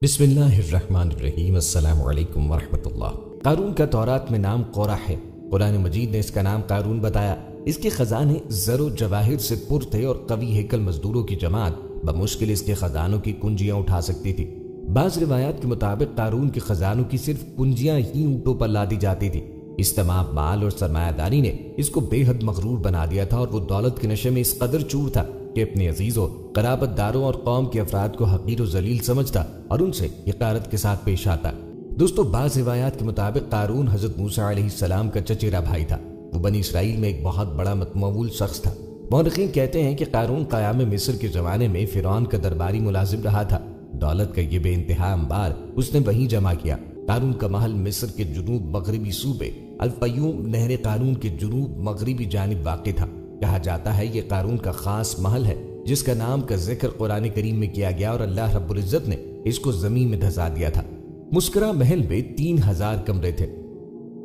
बिस्मिल्लाहिर्रहमानिर्रहीम। अस्सलामु अलैकुम वरहमतुल्लाह। कारून का तौरात में नाम कोरा है। कुरान मजीद ने इसका नाम कारून बताया। इसके खजाने ज़रो जवाहिर से पुर थे और कवी हेकल मजदूरों की जमात बमुश्किल इसके खजानों की कुंजियां उठा सकती थी। बाज़ रिवायात के मुताबिक कारून के खजानों की सिर्फ कुंजियां ही ऊँटों पर लादी जाती थी। इस तमाम माल और सरमायादारी ने इसको बेहद मगरूर बना दिया था और वो दौलत के नशे में इस कदर चूर था कि अपने अजीजों, कराबतदारों और कौम के अफराद को हकीर और जलील समझता और उनसे हिकारत के साथ पेश आता। दोस्तों, बाज़ रिवायात के मुताबिक कारून हजरत मूसा अलैहिस्सलाम का चचेरा भाई था। वो बनी इसराइल में एक बहुत बड़ा मतमऊल शख्स था। मौरखीन कहते हैं कि कारून क़याम मिस्र के ज़माने में फ़िरौन का दरबारी मुलाजिम रहा था। दौलत का ये बेइंतहा अंबार उसने वहीं जमा किया। कारून का महल मिस्र के जुनूब मगरबी सूबे अल-फ़यूम नहर कारून के जुनूब मगरबी जानिब वाक़ था। कहा जाता है ये कारून का खास महल है जिसका नाम का जिक्र कुरान करीम में किया गया और अल्लाह रब्बुल इज्जत ने इसको जमीन में धंसा दिया था। मुस्करा महल में 3000 कमरे थे।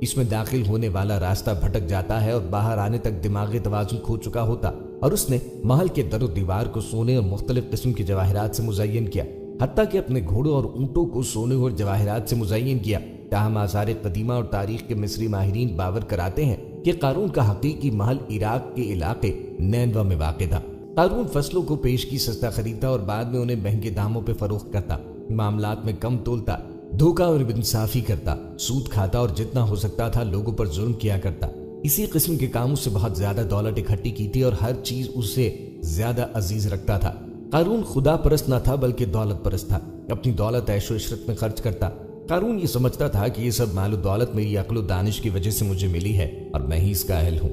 इसमें दाखिल होने वाला रास्ता भटक जाता है और बाहर आने तक दिमागी तवाज़ुन खो चुका होता। और उसने महल के दरो दीवार को सोने और मुख्तलिफ किस्म की जवाहिरात से मुज़य्यन किया, हत्ता कि अपने घोड़ों और ऊँटों को सोने और जवाहिरात से मुज़य्यन किया। ताहम आसार कदीमा और तारीख के मिस्री माहिरीन बावर कराते हैं कि कारून का हकीकी महल इराक के इलाके नैनवा में वाक़ था। कारून फसलों को पेश की सस्ता खरीदता और बाद में उन्हें महंगे दामों पर फरोख्त करता, मामलात में कम तोलता, धोखा और इंसाफी करता, सूद खाता और जितना हो सकता था लोगों पर जुल्म किया करता। इसी किस्म के कामों से बहुत ज्यादा दौलत इकट्ठी की थी और हर चीज उससे ज्यादा अजीज रखता था। कारून खुदा परस्त न था बल्कि दौलत परस्त था। अपनी दौलत ऐशो इशरत में खर्च करता। कारून ये समझता था कि ये सब मालो दौलत मेरी अक्ल दानिश की वजह से मुझे मिली है और मैं ही इसका अहल हूँ।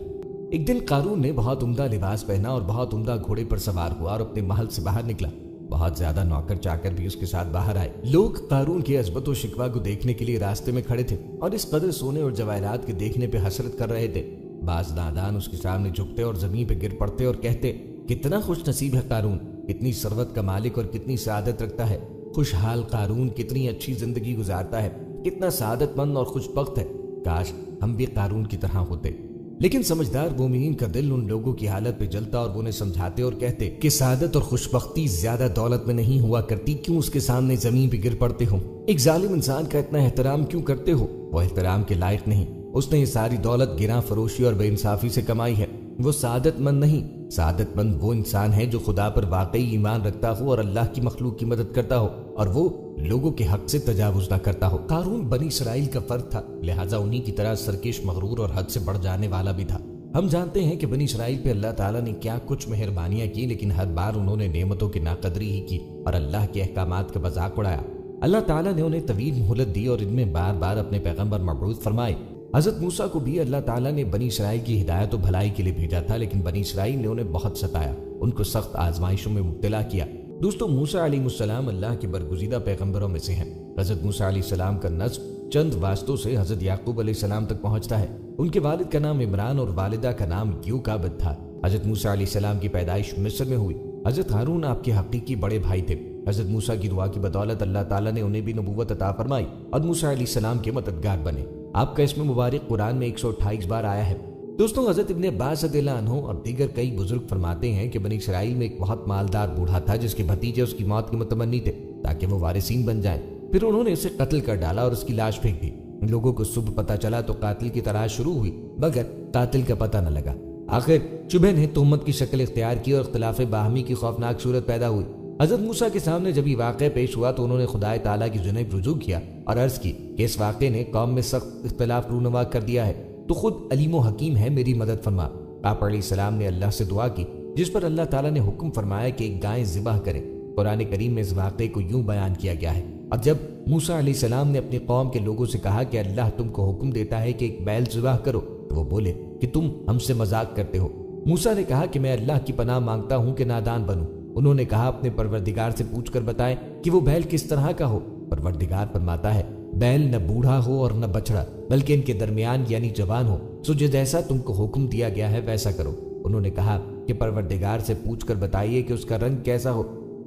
एक दिन कारून ने बहुत उम्दा लिबास पहना और बहुत उम्दा घोड़े पर सवार हुआ और अपने महल से बाहर निकला। बहुत ज्यादा नौकर चाकर भी उसके साथ बाहर आए। लोग कारून के अजबत व शिकवा को देखने के लिए रास्ते में खड़े थे और इस कदर सोने और जवाहरात के देखने पे हसरत कर रहे थे। बाज नादान उसके सामने झुकते और जमीन पे गिर पड़ते और कहते, कितना खुश नसीब है कारून, कितनी सरवत का मालिक और कितनी सादत रखता है। खुशहाल कारून कितनी अच्छी जिंदगी गुजारता है, कितना सादतमंद और खुशबख्त है। काश हम भी कारून की तरह होते। लेकिन समझदार मोमिनीन का दिल उन लोगों की हालत पे जलता और वो उन्हें समझाते और कहते कि सादत और खुशबख्ती ज्यादा दौलत में नहीं हुआ करती, क्यों उसके सामने जमीन पे गिर पड़ते हो। एक जालिम इंसान का इतना एहतराम क्यों करते हो, वो एहतराम के लायक नहीं। उसने ये सारी दौलत गिरा फरोशी और बेइंसाफी से कमाई है। वो सादतमंद नहीं, सादतमंद वो इंसान है जो खुदा पर वाकई ईमान रखता हो और अल्लाह की मखलूक की मदद करता हो और वो लोगों के हक से तजावुज न करता हो। कारून बनी इसराइल का फर्द था, लिहाजा उन्हीं की तरह सरकेश, मगरूर और हद से बढ़ जाने वाला भी था। हम जानते हैं कि बनी इसराइल पे अल्लाह ताला ने क्या कुछ मेहरबानियां की, लेकिन हर बार उन्होंने नेमतों की नाकदरी ही की और अल्लाह के अहकामात का मजाक उड़ाया। अल्लाह ताला ने उन्हें तवील मोहलत दी और इनमें बार बार अपने पैगंबर मबऊस फरमाए। हजरत मूसा को भी अल्लाह ताला ने बनी इसराइल की हिदायत और भलाई के लिए भेजा था, लेकिन बनी इसराइल ने उन्हें बहुत सताया, उनको सख्त आजमाइशों में मुब्तला किया। दोस्तों, मूसा अलैहिस्सलाम अल्लाह के बरगुज़ीदा पैगंबरों में से हैं। हजरत मूसा अलैहिस्सलाम का नस्ब चंद वास्तों से हजरत याकूब अलैहिस्सलाम तक पहुंचता है। उनके वालिद का नाम इमरान और वालिदा का नाम यूकाबद था। हजरत मूसा अलैहिस्सलाम की पैदाइश मिस्र में हुई। हजरत हारून आपके हकीकी बड़े भाई थे। हजरत मूसा की दुआ की बदौलत अल्लाह ताला ने उन्हें भी नबूवत अता फरमाई और मूसा अलैहिस्सलाम के मददगार बने। आपका इसमें मुबारक कुरान में 128 बार आया है। दोस्तों, हजरत इब्ने अब्बास रज़ियल्लाहु अन्हु और दीगर कई बुजुर्ग फरमाते हैं कि बनी इसराइल में एक बहुत मालदार बूढ़ा था जिसके भतीजे उसकी मौत के मुतमन्नी थे ताकि वो वारिसीन बन जाएं। फिर उन्होंने उसे कत्ल कर डाला और उसकी लाश फेंक दी। लोगों को सुबह पता चला तो कातिल की तलाश शुरू हुई, मगर कातिल का पता न लगा। आखिर शुबह ने तोहमत की शक्ल इख्तियार की और इख्तिलाफ बाहमी की खौफनाक सूरत पैदा हुई। हजरत मूसा के सामने जब ये वाक़या पेश हुआ तो उन्होंने खुदाए ताला की जुनूब रुजू किया और अर्ज की कि इस वाक़े ने कौम में सख्त इख्तिलाफ रूनवा कर दिया है, तो खुद अलीम व हकीम है, मेरी मदद फरमा। आप अलैहिस्सलाम ने अल्लाह से दुआ की, जिस पर अल्लाह ताला ने हुक्म फरमाया कि एक गाय ज़िबाह करें। कुरान करीम में इस वाक़े को यूं बयान किया गया है। अब जब मूसा अलैहिस्सलाम ने अपनी कौम के लोगों से कहा कि अल्लाह तुमको हुक्म देता है कि एक बैल ज़िबाह करो, तो वो बोले कि तुम हमसे मजाक करते हो। मूसा ने कहा कि मैं अल्लाह की पनाह मांगता हूँ कि नादान बनूं। उन्होंने कहा अपने परवरदिगार से पूछ कर बताएं कि वो बैल किस तरह का हो। परवरदिगार फरमाता है, बैल न बूढ़ा हो और न बछड़ा, बल्कि इनके दरमियान यानी जवान हो। सो जैसा तुमको हुक्म दिया गया है वैसा करो। उन्होंने कहा कि परवरदिगार से पूछ कर बताइए कि उसका रंग कैसा हो।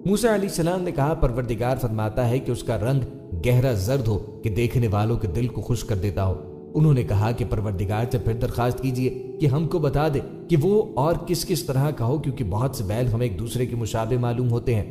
मूसा अलैहिस्सलाम ने कहा, परवरदिगार फरमाता है कि उसका रंग गहरा जर्द हो कि देखने वालों के दिल को खुश कर देता हो। उन्होंने कहा कि परवरदिगार से फिर दरखास्त कीजिए कि हमको बता दे कि वो और किस किस तरह का हो, क्योंकि बहुत से बैल हमें एक दूसरे के मुशाबे मालूम होते हैं।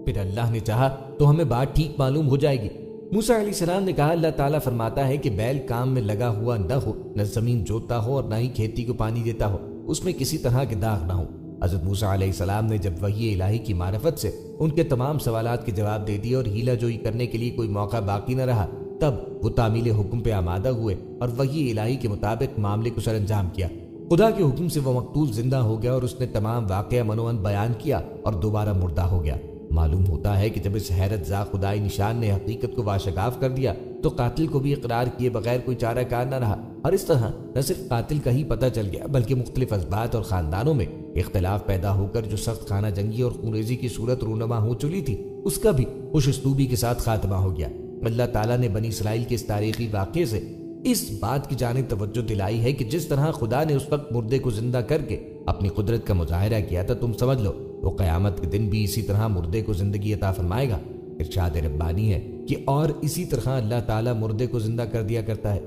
پھر اللہ نے چاہا تو ہمیں بات ٹھیک معلوم ہو جائے گی۔ موسیٰ علیہ السلام نے کہا اللہ تعالیٰ فرماتا ہے کہ بیل کام میں لگا ہوا نہ ہو، نہ زمین جوتتا ہو اور نہ ہی کھیتی کو پانی دیتا ہو، اس میں کسی طرح کے داغ نہ ہو۔ حضرت موسیٰ علیہ السلام نے جب وحی الہی کی معرفت سے ان کے تمام سوالات کے جواب دے دیے اور ہیلہ جوئی کرنے کے لیے کوئی موقع باقی نہ رہا، تب وہ تعمیل حکم پہ آمادہ ہوئے اور وحی الہی کے مطابق معاملے کو سر انجام کیا۔ خدا کے حکم سے وہ مقتول زندہ ہو گیا اور اس نے تمام واقعہ منوعن بیان کیا اور دوبارہ مردہ ہو گیا۔ معلوم ہوتا ہے کہ جب اس حیرت زا خدائی نشان نے حقیقت کو واشگاف کر دیا تو قاتل کو بھی اقرار کیے بغیر کوئی چارہ کار نہ رہا، اور اس طرح نہ صرف قاتل کا ہی پتہ چل گیا بلکہ مختلف اسباط اور خاندانوں میں اختلاف پیدا ہو کر جو سخت خانہ جنگی اور خونریزی کی صورت رونما ہو چلی تھی اس کا بھی خوش اسلوبی کے ساتھ خاتمہ ہو گیا۔ اللہ تعالیٰ نے بنی اسرائیل کے اس تاریخی واقعے سے اس بات کی جانب توجہ دلائی ہے کہ جس طرح خدا نے اس وقت مردے کو زندہ کر کے اپنی قدرت کا مظاہرہ کیا تھا، تم سمجھ لو وہ قیامت کے دن بھی اسی طرح مردے کو زندگی عطا فرمائے گا۔ ارشاد ربانی ہے کہ اور اسی طرح اللہ تعالیٰ مردے کو زندہ کر دیا کرتا ہے۔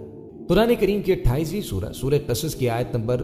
قرآن کریم کی 28ویں سورہ قصص کی آیت نمبر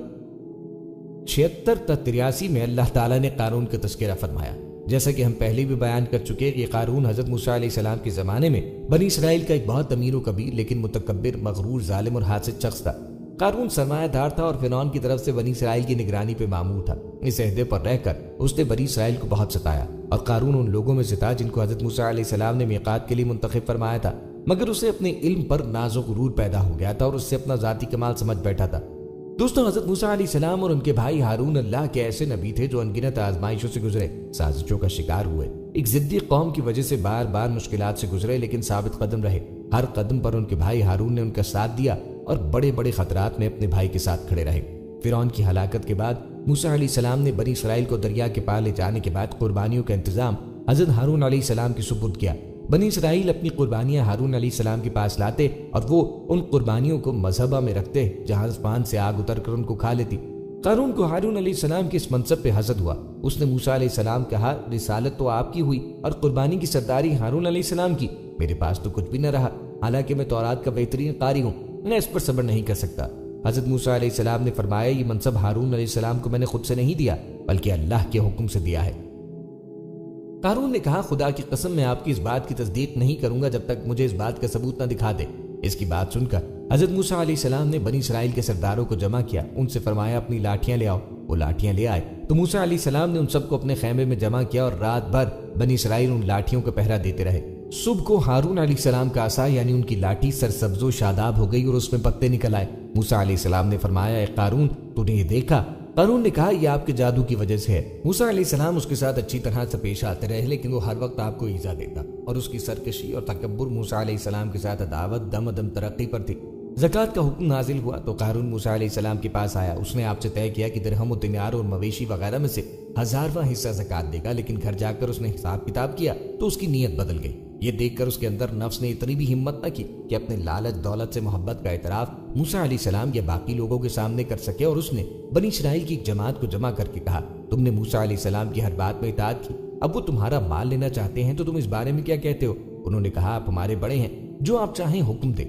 76 تا 83 میں اللہ تعالیٰ نے قارون کا تذکرہ فرمایا۔ جیسا کہ ہم پہلے بھی بیان کر چکے کہ قارون حضرت موسیٰ علیہ السلام کے زمانے میں بنی اسرائیل کا ایک بہت امیر و کبیر لیکن متکبر، مغرور، ظالم اور حاسد شخص تھا۔ قارون سرمایہ دار تھا اور فرعون کی طرف سے بنی اسرائیل کی نگرانی پہ مامور تھا۔ اس عہدے پر رہ کر اس نے بنی اسرائیل کو بہت ستایا، اور قارون ان لوگوں میں سے تھا جن کو حضرت موسیٰ علیہ السلام نے میقات کے لیے منتخب فرمایا تھا، مگر اسے اپنے علم پر ناز و غرور پیدا ہو گیا تھا اور اس سے اپنا ذاتی کمال سمجھ بیٹھا تھا۔ دوستوں، حضرت موسیٰ علیہ السلام اور ان کے بھائی ہارون اللہ کے ایسے نبی تھے جو انگنت آزمائشوں سے گزرے، سازشوں کا شکار ہوئے، ایک ضدی قوم کی وجہ سے بار بار مشکلات سے گزرے، لیکن ثابت قدم رہے۔ ہر قدم پر ان کے بھائی ہارون نے ان کا ساتھ دیا اور بڑے بڑے خطرات میں اپنے بھائی کے ساتھ کھڑے رہے۔ فرعون کی ہلاکت کے بعد موسیٰ علیہ السلام نے بنی اسرائیل کو دریا کے پار لے جانے کے بعد قربانیوں کا انتظام حضرت ہارون علیہ السلام کے سپرد کیا۔ بنی اسرائیل اپنی قربانیاں ہارون علیہ السلام کے پاس لاتے اور وہ ان قربانیوں کو مذہبہ میں رکھتے جہاں آسمان سے آگ اتر کر ان کو کھا لیتی۔ قارون کو ہارون علیہ السلام کے اس منصب پہ حسد ہوا۔ اس نے موسیٰ علیہ السلام کہا، رسالت تو آپ کی ہوئی اور قربانی کی سرداری ہارون علیہ السلام کی، میرے پاس تو کچھ بھی نہ رہا، حالانکہ میں تورات کا بہترین قاری ہوں، میں اس پر صبر نہیں کر سکتا۔ حضرت موسیٰ علیہ السلام نے فرمایا، یہ منصب ہارون علیہ السلام کو میں نے خود سے نہیں دیا بلکہ اللہ کے حکم سے دیا ہے۔ قارون نے کہا، خدا کی قسم میں آپ کی اس بات کی تصدیق نہیں کروں گا جب تک مجھے اس بات کا ثبوت نہ دکھا دے۔ اس کی بات سن کر حضرت موسیٰ علیہ السلام نے بنی اسرائیل کے سرداروں کو جمع کیا، ان سے فرمایا اپنی لاٹھیاں لے آؤ۔ وہ لاٹھیاں لے آئے تو موسیٰ علیہ السلام نے ان سب کو اپنے خیمے میں جمع کیا اور رات بھر بنی اسرائیل ان لاٹھیوں کا پہرا دیتے رہے۔ صبح کو ہارون علیہ السلام کا عصا یعنی ان کی لاٹھی سرسبز و شاداب ہو گئی اور اس میں پتے نکل آئے۔ موسیٰ علیہ السلام نے فرمایا، اے قارون، تو نے یہ دیکھا؟ قارون نے کہا، یہ آپ کے جادو کی وجہ سے ہے۔ موسیٰ علیہ السلام اس کے ساتھ اچھی طرح سے پیش آتے رہے، لیکن وہ ہر وقت آپ کو ایذا دیتا اور اس کی سرکشی اور تکبر موسیٰ علیہ السلام کے ساتھ عداوت دم دم ترقی پر تھی۔ زکوٰۃ کا حکم نازل ہوا تو قارون موسیٰ علیہ السلام کے پاس آیا۔ اس نے آپ سے طے کیا کہ درہم و دینار اور مویشی وغیرہ میں سے 1000واں حصہ زکوٰۃ دے گا، لیکن گھر جا کر اس نے حساب کتاب کیا تو اس کی نیت بدل گئی۔ یہ دیکھ کر اس کے اندر نفس نے اتنی بھی ہمت نہ کی کہ اپنے لالچ دولت سے محبت کا اعتراف موسیٰ علیہ السلام یا باقی لوگوں کے سامنے کر سکے، اور اس نے بنی اسرائیل کی ایک جماعت کو جمع کر کے کہا، تم نے موسیٰ علیہ السلام کی ہر بات میں اطاعت کی، اب وہ تمہارا مال لینا چاہتے ہیں تو تم اس بارے میں کیا کہتے ہو؟ انہوں نے کہا، آپ ہمارے بڑے ہیں، جو آپ چاہیں حکم دیں۔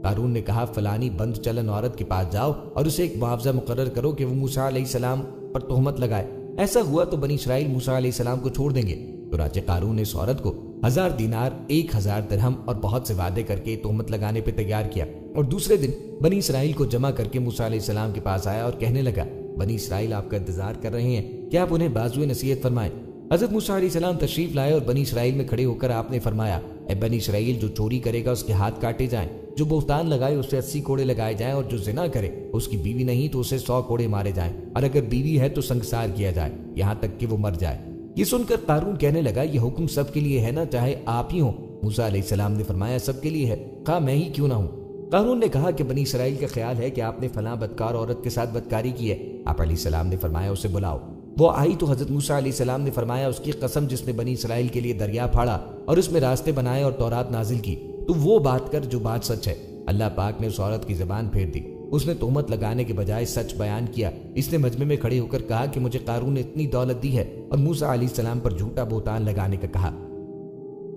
قارون نے کہا، فلانی بند چلن عورت کے پاس جاؤ اور اسے ایک معاوضہ مقرر کرو کہ وہ موسیٰ علیہ السلام پر تہمت لگائے، ایسا ہوا تو بنی اسرائیل موسیٰ علیہ السلام کو چھوڑ دیں گے۔ چنانچہ قارون نے اس عورت کو 1000 دینار، 1000 درہم اور بہت سے وعدے کر کے تہمت لگانے پہ تیار کیا، اور دوسرے دن بنی اسرائیل کو جمع کر کے موسیٰ علیہ السلام کے پاس آیا اور کہنے لگا، بنی اسرائیل آپ کا انتظار کر رہے ہیں کہ آپ انہیں بازوئے نصیحت فرمائیں۔ حضرت موسیٰ علیہ السلام تشریف لائے اور بنی اسرائیل میں کھڑے ہو کر آپ نے فرمایا، اے بنی اسرائیل، جو چوری کرے گا اس کے ہاتھ کاٹے جائیں، جو بہتان لگائے اسے 80 کوڑے لگائے جائیں، اور جو زنا کرے اس کی بیوی نہیں تو اسے 100 کوڑے مارے جائیں، اور اگر بیوی ہے تو سنگسار کیا جائے یہاں تک کہ وہ مر جائے۔ یہ سن کر قارون کہنے لگا، یہ حکم سب کے لیے ہے نا، چاہے آپ ہی ہوں؟ موسیٰ علیہ السلام نے فرمایا، سب کے لیے ہے، خواہ میں ہی کیوں نہ ہوں۔ قارون نے کہا کہ بنی اسرائیل کا خیال ہے کہ آپ نے فلاں بدکار عورت کے ساتھ بدکاری کی ہے۔ آپ علیہ السلام نے فرمایا، اسے بلاؤ۔ وہ آئی تو حضرت موسیٰ علیہ السلام نے فرمایا، اس کی قسم جس نے بنی اسرائیل کے لیے دریا پھاڑا اور اس میں راستے بنائے اور تورات نازل کی، تو وہ بات کر جو بات سچ ہے۔ اللہ پاک نے اس عورت کی زبان پھیر دی، اس نے تہمت لگانے کے بجائے سچ بیان کیا۔ اس نے مجمع میں کھڑے ہو کر کہا کہ مجھے قارون نے اتنی دولت دی ہے، اور موسیٰ علیہ السلام پر جھوٹا بہتان لگانے کا کہا۔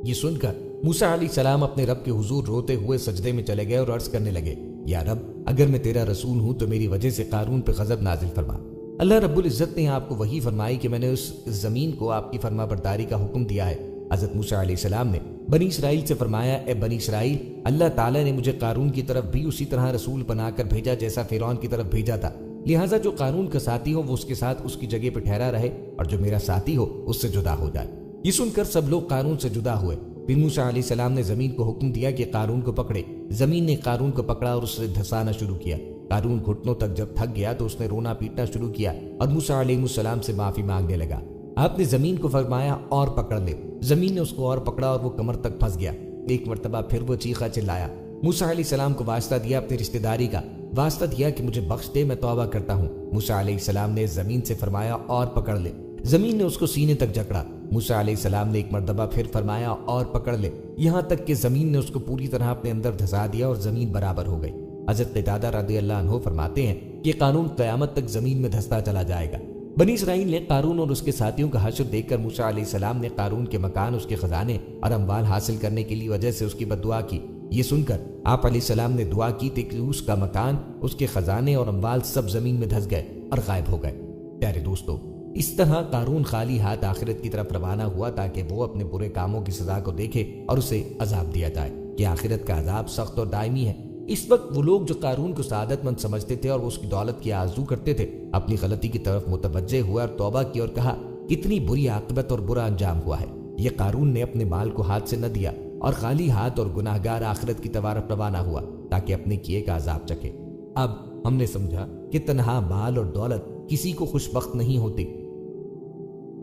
یہ سن کر موسیٰ علیہ السلام اپنے رب کے حضور روتے ہوئے سجدے میں چلے گئے اور عرض کرنے لگے، یا رب، اگر میں تیرا رسول ہوں تو میری وجہ سے قارون پہ غضب نازل فرما۔ اللہ رب العزت نے آپ کو وحی فرمائی کہ میں نے اس زمین کو آپ کی فرما برداری کا حکم دیا ہے، हज़रत मूसा अलैहिस्सलाम ने बनी इसराइल से फरमाया, ए बनी इसराइल, अल्लाह ताला ने मुझे कारून की तरफ भी उसी तरह रसूल बनाकर भेजा जैसा फिरौन की तरफ भेजा था। लिहाजा जो कारून का साथी हो वो उसके साथ उसकी जगह पर ठहरा रहे और जो मेरा साथी हो उससे जुदा हो जाए। ये सुनकर सब लोग कारून से जुदा हुए। फिर मूसा अलैहिस्सलाम ने जमीन को हुक्म दिया कि कारून को पकड़े। जमीन ने कारून को पकड़ा और उससे धंसाना शुरू किया। कारून घुटनों तक जब थक गया तो उसने रोना पीटना शुरू किया और मूसा अलैहिस्सलाम से माफी मांगने लगा। आपने जमीन को फरमाया और पकड़ ले। जमीन ने उसको और पकड़ा और वो कमर तक फंस गया। एक मर्तबा फिर वो चीखा चिल्लाया। मूसा अलैहिस्सलाम को वास्ता दिया अपनी रिश्तेदारी का, वास्ता दिया कि मुझे बख्श दे, मैं तौबा करता हूँ। मूसा अलैहिस्सलाम ने जमीन से फरमाया और पकड़ ले। जमीन ने उसको सीने तक जकड़ा। मूसा अलैहिस्सलाम ने एक मर्तबा फिर फरमाया और पकड़ ले, यहाँ तक कि जमीन ने उसको पूरी तरह अपने अंदर धंसा दिया और जमीन बराबर हो गई। हज़रत क़तादा रज़ियल्लाहु अन्हु फरमाते हैं कि कारून क़यामत तक जमीन में धंसता चला जाएगा। बनी इसराइल ने कारून और उसके साथियों का हश्र देखकर मूसा अलैहिस्सलाम ने कारून के मकान, उसके खजाने और अम्वाल हासिल करने के लिए वजह से उसकी बद्दुआ की। ये सुनकर आप अलैहिस्सलाम ने दुआ की थी कि उसका मकान, उसके खजाने और अम्वाल सब जमीन में धंस गए और गायब हो गए। प्यारे दोस्तों, इस तरह कारून खाली हाथ आखिरत की तरफ रवाना हुआ ताकि वो अपने बुरे कामों की सजा को देखे और उसे अजाब दिया जाए कि आखिरत का अजाब सख्त और दायमी है। इस वक्त वो लोग जो कारून को सादतमंद समझते थे और वो उसकी दौलत की आरज़ू करते थे, अपनी गलती की तरफ मुतवज्जे हुए और तौबा की और कहा, कितनी बुरी आक़िबत और बुरा अंजाम हुआ है। ये कारून ने अपने माल को हाथ से न दिया और खाली हाथ और गुनाहगार आखिरत की तरफ रवाना हुआ ताकि अपने किए का अजाब चखे। अब हमने समझा कि तन्हा माल और दौलत किसी को खुशबख्त नहीं होती।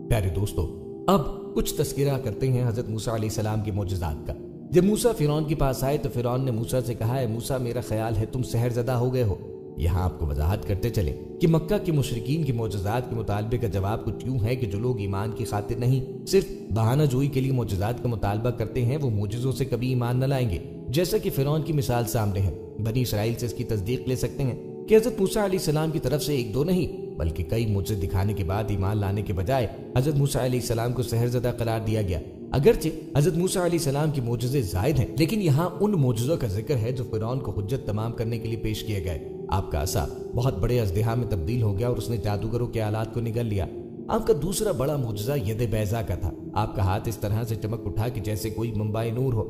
प्यारे दोस्तों, अब कुछ तस्किरा करते हैं हज़रत मूसा अलैहिस्सलाम के मोजज़ात का। जब मूसा फिरौन के पास आए तो फिरौन ने मूसा से कहा, है मूसा, मेरा ख्याल है तुम सहरज़दा हो गए हो। यहाँ आपको वजाहत करते चले कि मक्का के मुशरिकीन के मोजज़ात के मुतालबे का जवाब कुछ यूं है कि जो लोग ईमान की खातिर नहीं सिर्फ बहाना जोई के लिए मोजज़ात का मुतालबा करते हैं वो मोजज़ों से कभी ईमान न लाएंगे। जैसा कि फिरौन की मिसाल सामने है, बनी इसराइल से इसकी तस्दीक ले सकते हैं कि हज़रत मूसा अलैहिस्सलाम की तरफ से एक दो नहीं बल्कि कई मुझसे दिखाने के बाद ईमान लाने के बजाय हज़रत मूसा अलैहिस्सलाम को सहरज़दा करार दिया गया। अगरचे हज़रत मूसा अलैहिस्सलाम के मोजज़े ज़ायद हैं, लेकिन यहाँ उन मोजज़ों का जिक्र है जो फिरौन को हुज्जत तमाम करने के लिए पेश किए गए। आपका असा बहुत बड़े अज़दिहा में तब्दील हो गया और उसने जादूगरों के आलात को निगल लिया। आपका दूसरा बड़ा मोजज़ा यद बैज़ा का था। आपका हाथ इस तरह से चमक उठा कि जैसे कोई मुंबाई नूर हो।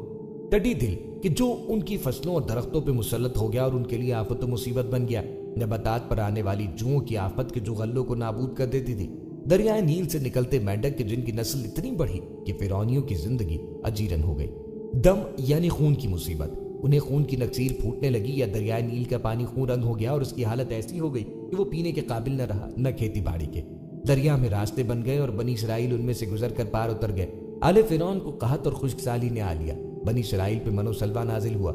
टडी दिल कि जो उनकी फसलों और दरख्तों पे मुसल्लत हो गया और उनके लिए आफत मुसीबत बन गया। नबातात पर आने वाली जुओं की आफत के जो गल्लों को नाबूद कर देती थी। दरियाए नील से निकलते मेंढक के जिनकी नस्ल इतनी बढ़ी कि फिरौनियों की जिंदगी अजीरन हो गई। दम यानी खून की मुसीबत, उन्हें खून की नक्सीर फूटने लगी या दरियाए नील का पानी खून रंग हो गया और उसकी हालत ऐसी हो गई कि वो पीने के काबिल न रहा, न खेती बाड़ी के। दरिया में रास्ते बन गए और बनी इसराइल उनमें से गुजर कर पार उतर गए। आले फिरौन को कहत और खुश्कसाली ने आ लिया। बनी इसराइल पे मनोसलवा नाजिल हुआ।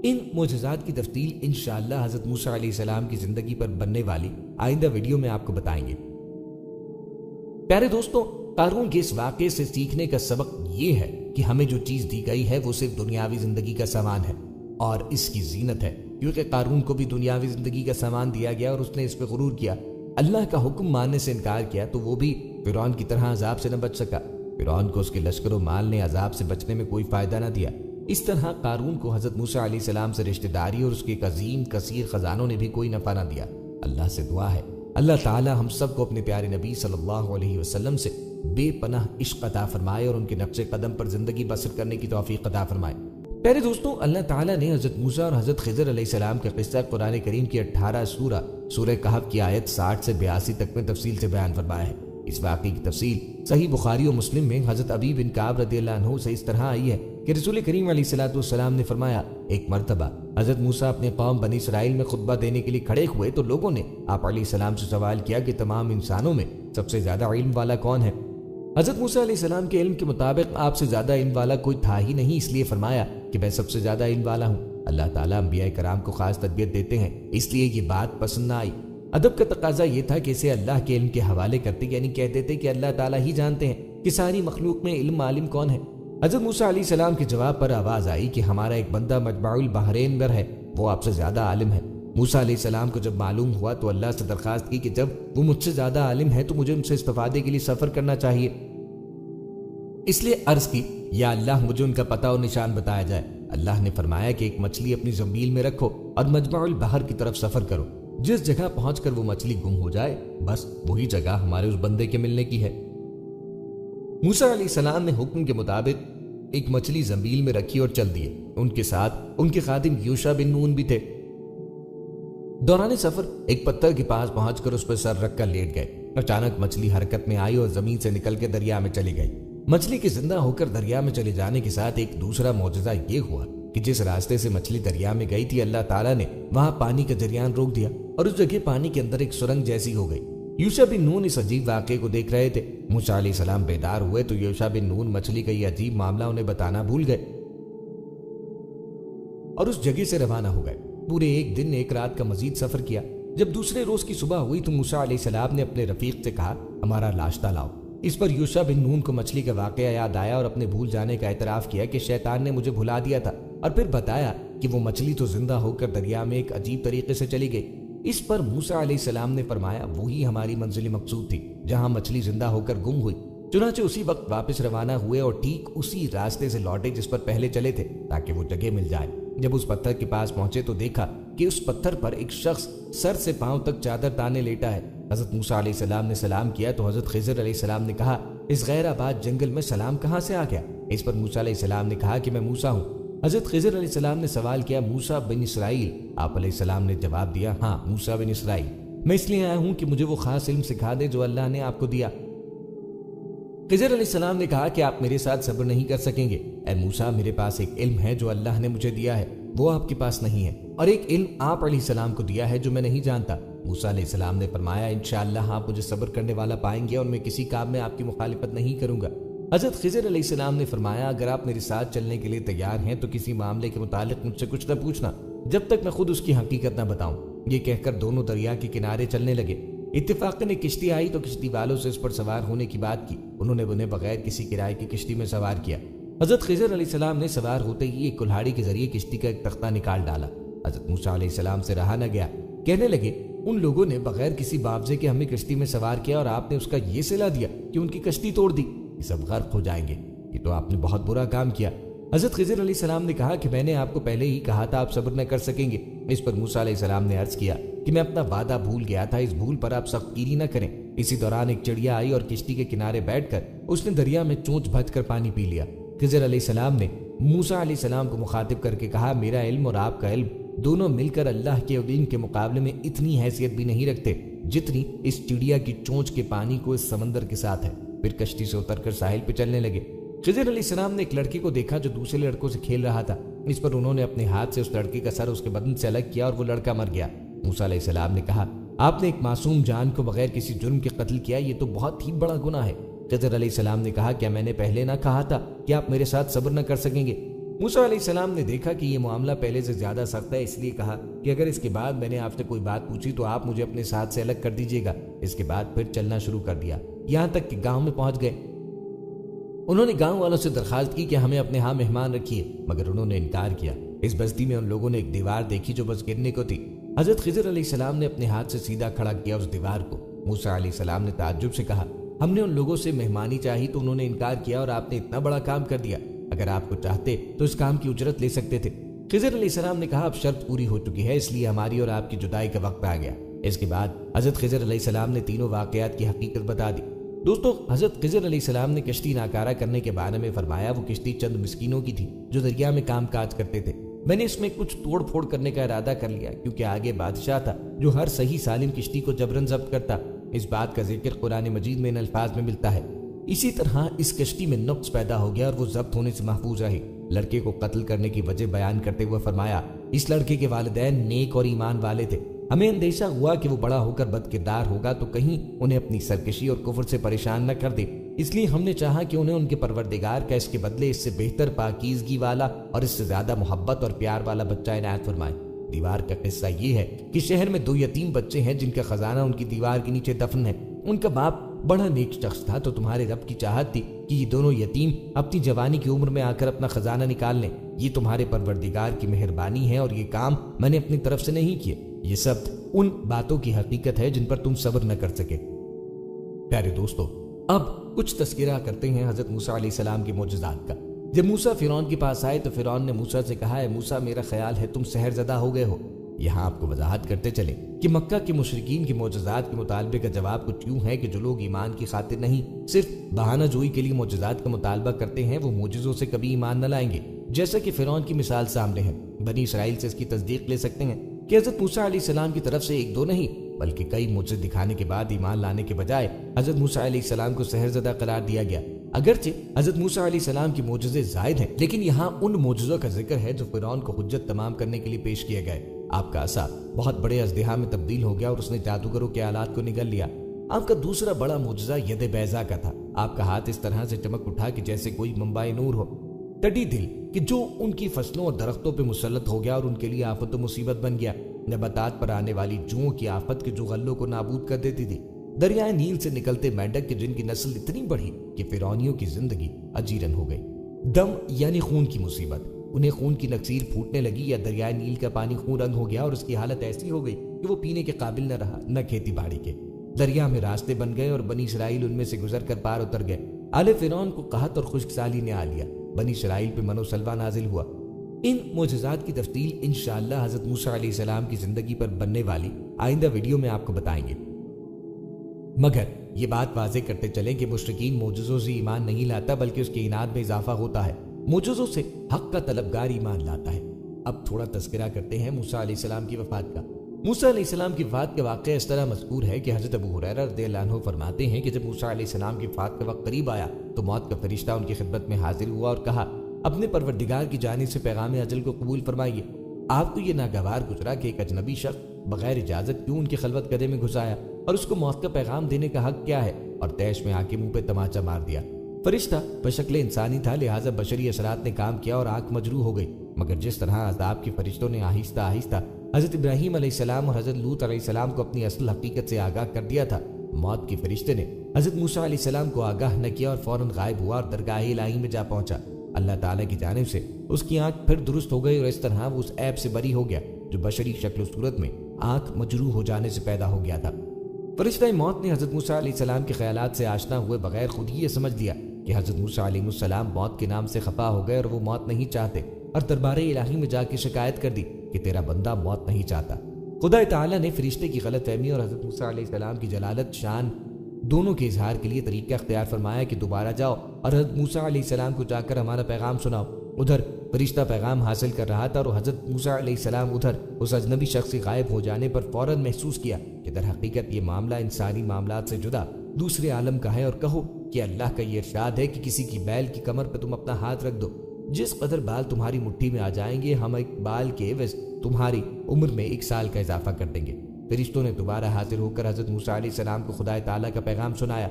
इन मोजज़ात की तफसील इंशाअल्लाह हज़रत मूसा अलैहिस्सलाम की जिंदगी पर बनने वाली आइंदा वीडियो में आपको बताएंगे। प्यारे दोस्तों, कारून के इस वाक़े से सीखने का सबक ये है कि हमें जो चीज दी गई है वो सिर्फ दुनियावी जिंदगी का सामान है और इसकी जीनत है, क्योंकि कारून को भी दुनियावी जिंदगी का सामान दिया गया और उसने इस पे गुरूर किया, अल्लाह का हुक्म मानने से इनकार किया, तो वो भी फिरौन की तरह अजाब से न बच सका। फिरौन को उसके लश्कर माल ने अजाब से बचने में कोई फायदा न दिया। इस तरह कारून को हजरत मूसा अलैहिस्सलाम से रिश्तेदारी और उसके अजीम कसीर खजानों ने भी कोई नफा न दिया। अल्लाह से दुआ है अल्लाह ताला हम सबको अपने प्यारे नबी सल्लल्लाहु अलैहि वसल्लम से बेपनाह इश्क अता फरमाए और उनके नक्शे कदम पर जिंदगी बसर करने की तौफीक अता फरमाए। प्यारे दोस्तों, अल्लाह ताला ने हजरत मूसा और हजरत खिज़र अलैहिस्सलाम का किस्सा कुरान करीम की 18 सूरह कहफ की आयत 60 से 82 तक में तफसील से बयान फरमाया है। इस वाक़े की तफसील सही बुखारी और मुस्लिम में हजरत अबी बिन काब रज़ियल्लाहु अन्हु से इस तरह आई है कि रसूल करीम अलैहिस्सलाम ने फरमाया, एक मर्तबा हजरत मूसा अपने कौम बनी इसराइल में खुतबा देने के लिए खड़े हुए तो लोगों ने आप अलैहिस्सलाम से सवाल किया कि तमाम इंसानों में सबसे ज्यादा इल्म वाला कौन है। हजरत मूसा अलैहिस्सलाम के इल्म के मुताबिक आपसे ज्यादा इल्म वाला कोई था ही नहीं, इसलिए फरमाया कि मैं सबसे ज्यादा इल्म वाला हूँ। अल्लाह ताला अंबिया कराम को खास तरबियत देते हैं, इसलिए ये बात पसंद न आई। अदब का तकाजा ये था कि इसे अल्लाह के इल्म के हवाले करते, यानी कह देते कि अल्लाह ताला ही जानते हैं कि सारी मखलूक में इल्म आलिम कौन है। हजरत मूसा अलैहिस्सलाम के जवाब पर आवाज आई कि हमारा एक बंदा मजमाउल बहरैन में है, वो आपसे ज्यादा आलिम है। मूसा अलैहिस्सलाम को जब मालूम हुआ तो अल्लाह से दरखास्त की कि जब वो मुझसे ज्यादा आलिम है तो मुझे उनसे इस्तिफादे के लिए सफर करना चाहिए, इसलिए अर्ज की या अल्लाह मुझे उनका पता और निशान बताया जाए। अल्लाह ने फरमाया कि एक मछली अपनी जमील में रखो और मजमाउल बहर की तरफ सफर करो, जिस जगह पहुंचकर वो मछली गुम हो जाए बस वही जगह हमारे उस बंदे के मिलने की है। موسیٰ علیہ السلام نے حکم کے مطابق ایک مچھلی زنبیل میں رکھی اور چل دیے۔ ان کے ساتھ ان کے خادم یوشع بن نون بھی تھے۔ دوران سفر ایک پتھر کے پاس پہنچ کر اس پر سر رکھ کر لیٹ گئے۔ اچانک مچھلی حرکت میں آئی اور زمین سے نکل کے دریا میں چلی گئی۔ مچھلی کے زندہ ہو کر دریا میں چلے جانے کے ساتھ ایک دوسرا معجزہ یہ ہوا کہ جس راستے سے مچھلی دریا میں گئی تھی، اللہ تعالیٰ نے وہاں پانی کا جریان روک دیا اور اس جگہ پانی کے اندر ایک سرنگ جیسی ہو گئی۔ یوشع بن نون اس عجیب واقعے کو دیکھ رہے تھے۔ موسیٰ علیہ السلام بیدار ہوئے تو یوشع بن نون مچھلی کا یہ عجیب معاملہ انہیں بتانا بھول گئے اور اس جگہ سے روانہ ہو گئے۔ پورے ایک دن ایک رات کا مزید سفر کیا۔ جب دوسرے روز کی صبح ہوئی تو موسیٰ علیہ السلام نے اپنے رفیق سے کہا، ہمارا ناشتہ لاؤ۔ اس پر یوشع بن نون کو مچھلی کا واقعہ یاد آیا اور اپنے بھول جانے کا اعتراف کیا کہ شیطان نے مجھے بھلا دیا تھا، اور پھر بتایا کہ وہ مچھلی تو زندہ ہو کر دریا میں ایک عجیب طریقے سے چلی گئی۔ اس پر موسیٰ علیہ السلام نے فرمایا، وہی ہماری منزل مقصود تھی جہاں مچھلی زندہ ہو کر گم ہوئی۔ چنانچہ اسی وقت واپس روانہ ہوئے اور ٹھیک اسی راستے سے لوٹے جس پر پہلے چلے تھے تاکہ وہ جگہ مل جائے۔ جب اس پتھر کے پاس پہنچے تو دیکھا کہ اس پتھر پر ایک شخص سر سے پاؤں تک چادر تانے لیٹا ہے۔ حضرت موسیٰ علیہ السلام نے سلام کیا تو حضرت خضر علیہ السلام نے کہا، اس غیر آباد جنگل میں سلام کہاں سے آ گیا؟ اس پر موسیٰ علیہ السلام نے کہا کہ میں موسیٰ ہوں۔ حضرت خضر علیہ السلام نے سوال کیا، موسیٰ بن اسرائیل؟ آپ علیہ السلام نے جواب دیا، ہاں موسیٰ بن اسرائیل، میں اس لیے آیا ہوں کہ مجھے وہ خاص علم سکھا دے جو اللہ نے آپ کو دیا۔ خضر علیہ السلام نے کہا کہ آپ میرے ساتھ صبر نہیں کر سکیں گے۔ اے موسیٰ، میرے پاس ایک علم ہے جو اللہ نے مجھے دیا ہے، وہ آپ کے پاس نہیں ہے، اور ایک علم آپ علیہ السلام کو دیا ہے جو میں نہیں جانتا۔ موسیٰ علیہ السلام نے فرمایا، انشاءاللہ آپ مجھے صبر کرنے والا پائیں گے اور میں کسی کام میں آپ کی مخالفت نہیں کروں گا۔ حضرت خضر علیہ السلام نے فرمایا، اگر آپ میرے ساتھ چلنے کے لیے تیار ہیں تو کسی معاملے کے متعلق مجھ سے کچھ نہ پوچھنا جب تک میں خود اس کی حقیقت نہ بتاؤں۔ یہ کہہ کر دونوں دریا کے کنارے چلنے لگے۔ اتفاقاً ایک کشتی آئی تو کشتی والوں سے اس پر سوار ہونے کی بات کی۔ انہوں نے انہیں بغیر کسی کرائے کی کشتی میں سوار کیا۔ حضرت خضر علیہ السلام نے سوار ہوتے ہی ایک کلہاڑی کے ذریعے کشتی کا ایک تختہ نکال ڈالا۔ حضرت موسیٰ علیہ السلام سے رہا نہ گیا، کہنے لگے، ان لوگوں نے بغیر کسی معاوضے کے ہمیں کشتی میں سوار کیا اور آپ نے اس کا یہ صلہ دیا کہ ان کی کشتی توڑ دی، یہ سب غرق ہو جائیں گے، یہ تو آپ نے بہت برا کام کیا۔ حضرت خضر علیہ السلام نے کہا کہ میں نے آپ کو پہلے ہی کہا تھا آپ صبر نہ کر سکیں گے۔ اس پر موسیٰ علیہ السلام نے عرض کیا کہ میں اپنا وعدہ بھول گیا تھا، اس بھول پر آپ سخت گیری نہ کریں۔ اسی دوران ایک چڑیا آئی اور کشتی کے کنارے بیٹھ کر اس نے دریا میں چونچ بھج کر پانی پی لیا۔ خضر علیہ السلام نے موسیٰ علیہ السلام کو مخاطب کر کے کہا، میرا علم اور آپ کا علم دونوں مل کر اللہ کے علم کے مقابلے میں اتنی حیثیت بھی نہیں رکھتے جتنی اس چڑیا کی چونچ کے پانی کو اس سمندر کے ساتھ ہے۔ پھر کشتی سے اتر کر ساحل پہ چلنے لگے۔ خضر علیہ السلام نے ایک لڑکے کو دیکھا جو دوسرے لڑکوں سے کھیل رہا تھا۔ اس پر انہوں نے اپنے ہاتھ سے اس لڑکے کا سر اس کے بدن سے الگ کیا اور وہ لڑکا مر گیا۔ موسیٰ علیہ السلام نے کہا، آپ نے ایک معصوم جان کو بغیر کسی جرم کے قتل کیا، یہ تو بہت ہی بڑا گناہ ہے۔ خضر علیہ السلام نے کہا، کیا میں نے پہلے نہ کہا تھا کہ آپ میرے ساتھ صبر نہ کر سکیں گے؟ موسیٰ علیہ السلام نے دیکھا کہ یہ معاملہ پہلے سے زیادہ سخت ہے، اس لیے کہا کہ اگر اس کے بعد میں نے آپ سے کوئی بات پوچھی تو آپ مجھے اپنے ساتھ سے الگ کر دیجیے گا۔ اس کے بعد پھر چلنا شروع کر دیا، یہاں تک کہ گاؤں میں پہنچ گئے۔ انہوں نے گاؤں والوں سے درخواست کی کہ ہمیں اپنے ہاں مہمان رکھیے، مگر انہوں نے انکار کیا۔ اس بستی میں ان لوگوں نے ایک دیوار دیکھی جو بس گرنے کو تھی۔ حضرت خضر علیہ السلام نے اپنے ہاتھ سے سیدھا کھڑا کیا اس دیوار کو۔ موسیٰ علیہ السلام نے تعجب سے کہا، ہم نے ان لوگوں سے مہمانی چاہی تو انہوں نے انکار کیا اور آپ نے اتنا بڑا کام کر دیا، اگر آپ کو چاہتے تو اس کام کی اجرت لے سکتے تھے۔ خضر علیہ السلام نے کہا، اب شرط پوری ہو چکی ہے، اس لیے ہماری اور آپ کی جدائی کا وقت آ گیا۔ اس کے بعد حضرت خضر علیہ السلام نے تینوں واقعات کی حقیقت بتا دی۔ دوستو، حضرت خضر علیہ السلام نے کشتی ناکارہ کرنے کے بارے میں فرمایا، وہ کشتی چند مسکینوں کی تھی جو دریا میں کام کاج کرتے تھے۔ میں نے اس میں کچھ توڑ پھوڑ کرنے کا ارادہ کر لیا کیونکہ آگے بادشاہ تھا جو ہر صحیح سالم کشتی کو جبرن ضبط کرتا۔ اس بات کا ذکر قرآن مجید میں ان الفاظ میں ملتا ہے۔ اسی طرح اس کشتی میں نقص پیدا ہو گیا اور وہ ضبط ہونے سے محفوظ رہی۔ لڑکے کو قتل کرنے کی وجہ بیان کرتے ہوئے فرمایا، اس لڑکے کے والدین نیک اور ایمان والے تھے، ہمیں اندیشہ ہوا کہ وہ بڑا ہو کر بد کردار ہوگا تو کہیں انہیں اپنی سرکشی اور کفر سے پریشان نہ کر دے، اس لیے ہم نے چاہا کہ انہیں ان کے پروردگار کا اس کے بدلے اس سے بہتر پاکیزگی والا اور اس سے زیادہ محبت اور پیار والا بچہ عنایت فرمائے۔ دیوار کا قصہ یہ ہے کہ شہر میں 2 یتیم بچے ہیں جن کا خزانہ ان کی دیوار کے نیچے دفن ہے۔ ان کا باپ بڑا نیک شخص تھا تو تمہارے رب کی چاہت تھی کہ یہ دونوں یتیم اپنی جوانی کی عمر میں آ کر اپنا خزانہ نکال لیں۔ یہ تمہارے پروردگار کی مہربانی ہے اور یہ کام میں نے اپنی طرف سے نہیں کیے۔ یہ سب ان باتوں کی حقیقت ہے جن پر تم صبر نہ کر سکے۔ پیارے دوستو، اب کچھ تذکرہ کرتے ہیں حضرت موسیٰ علیہ السلام کے معجزات کا۔ جب موسیٰ فرعون کے پاس آئے تو فرعون نے موسیٰ سے کہا، اے موسیٰ، میرا خیال ہے تم سحر زدہ ہو گئے ہو۔ यहाँ आपको वजाहत करते चले कि मक्का के मुशरिकीन के मोजज़ात के मुतालबे का जवाब कुछ यूं है कि जो लोग ईमान की खातिर नहीं सिर्फ बहाना जोई के लिए मोजज़ात का मुतालबा करते हैं वो मोजज़ों से कभी ईमान न लाएंगे। जैसा कि फिरौन की मिसाल सामने है, बनी इसराइल से इसकी तस्दीक ले सकते हैं कि हज़रत मूसा अलैहिस्सलाम की तरफ से एक दो नहीं बल्कि कई मोजज़े दिखाने के बाद ईमान लाने के बजाय हज़रत मूसा अलैहिस्सलाम को सहरज़दा करार दिया गया। अगरचे हज़रत मूसा अलैहिस्सलाम की मोजज़े ज़ायद हैं, लेकिन यहाँ उन मोजज़ों का जिक्र है जो फिरौन को हुज्जत तमाम करने के लिए पेश किए गए। आपका असा बहुत बड़े अज़दिहा में तब्दील हो गया और उसने जादूगरों के आलात को निगल लिया। आपका दूसरा बड़ा मोजज़ा यद बैज़ा का था। आपका हाथ इस तरह से चमक उठा कि जैसे कोई मंबाए नूर हो। टडी दिल कि जो उनकी फसलों और दरख्तों पे मुसल्लत हो गया और उनके लिए आफत मुसीबत बन गया। नबातात पर आने वाली जुओं की आफत के जो गल्लों को नाबूद कर देती थी। दरियाए नील से निकलते मेंढक के जिनकी नस्ल इतनी बढ़ी कि फिरौनियों की जिंदगी अजीरन हो गई। दम यानी खून की मुसीबत, उन्हें खून की नक्सीर फूटने लगी या दरियाए नील का पानी खून रंग हो गया और उसकी हालत ऐसी हो गई कि वो पीने के काबिल न रहा, न खेती बाड़ी के। दरिया में रास्ते बन गए और बनी इसराइल उनमें से गुजर कर पार उतर गए। आले फिरौन को कहत और खुश्कसाली ने आ लिया। बनी इसराइल पे मनोसलवा नाजिल हुआ। इन मोजज़ात की तफसील इंशाअल्लाह हज़रत मूसा अलैहिस्सलाम की जिंदगी पर बनने वाली आइंदा वीडियो में आपको बताएंगे। मगर ये बात वाज़ेह करते चलें कि मुशरिकीन मोजज़ों से ईमान नहीं लाता बल्कि उसके इनाद में इजाफा होता है। मोजज़ों से हक का तलबगार ईमान लाता है। अब थोड़ा तज़किरा करते हैं मूसा अलैहिस्सलाम की वफ़ात का। मूसा अलैहिस्सलाम की वफ़ात का वाक़या इस तरह मज़कूर है कि हज़रत अबू हुरैरा रज़ियल्लाहु अन्हु फरमाते हैं कि जब मूसा अलैहिस्सलाम की वफ़ात का वक्त करीब आया तो मौत का फरिश्ता उनकी खिदमत में हाजिर हुआ और कहा, अपने परवरदिगार की जानिब से पैगाम अजल को कबूल फरमाइए। आपको ये नागवार गुजरा कि एक अजनबी शख्स बगैर इजाजत क्यों उनकी खलवत गदे में घुस आया और उसको मौत का पैगाम देने का हक क्या है, और तैश में आके मुंह पे तमाचा मार दिया। फरिश्ता बशक्ल इंसानी था, लिहाजा बशरी असरात ने काम किया और आंख मजरू हो गई। मगर जिस तरह अज़ाब के फरिश्तों ने आहिस्ता आहिस्ता हजरत इब्राहीम अलैहिस्सलाम और हजरत लूत अलैहिस्सलाम को अपनी असल हकीकत से आगाह कर दिया था, मौत के फरिश्ते ने हजरत मूसा अलैहिस्सलाम को आगाह न किया और फौरन गायब हुआ और दरगाह इलाही में जा पहुंचा। अल्लाह ताला की जानिब से उसकी आंख फिर दुरुस्त हो गई और इस तरह वो उस ऐब से बरी हो गया जो बशरी शक्ल सूरत में आंख मजरू हो जाने से पैदा हो गया था। फरिश्ता मौत ने हजरत मूसा अलैहिस्सलाम के ख्यालात से आशना हुए बगैर खुद ही ये समझ लिया कि हजरत मूसा अलैहिस्सलाम मौत के नाम से खफा हो गए और वो मौत नहीं चाहते, और दरबारे इलाही में जाके शिकायत कर दी कि तेरा बंदा मौत नहीं चाहता। खुदा ताला ने फरिश्ते की गलतफहमी और हजरत मूसा अलैहिस्सलाम की जलालत शान दोनों के इजहार के लिए तरीका अख्तियार फरमाया कि दोबारा जाओ और हजरत मूसा अलैहिस्सलाम को जाकर हमारा पैगाम सुनाओ। उधर फरिश्ता पैगाम हासिल कर रहा था और हजरत मूसा अलैहिस्सलाम उधर उस अजनबी शख्स के गायब हो जाने पर फौरन महसूस किया कि दर हकीकत ये मामला इंसानी मामलात से जुदा दूसरे आलम का है, और कहो कि अल्लाह का ये इरशाद है कि किसी की बैल की कमर पर तुम अपना हाथ रख दो, जिस कदर बाल तुम्हारी मुट्ठी में आ जाएंगे हम एक बाल के एवज तुम्हारी उम्र में 1 साल का इजाफा कर देंगे। फरिश्तों ने दोबारा हाजिर होकर हजरत मूसा अलैहिस्सलाम को खुदा ताला का पैगाम सुनाया।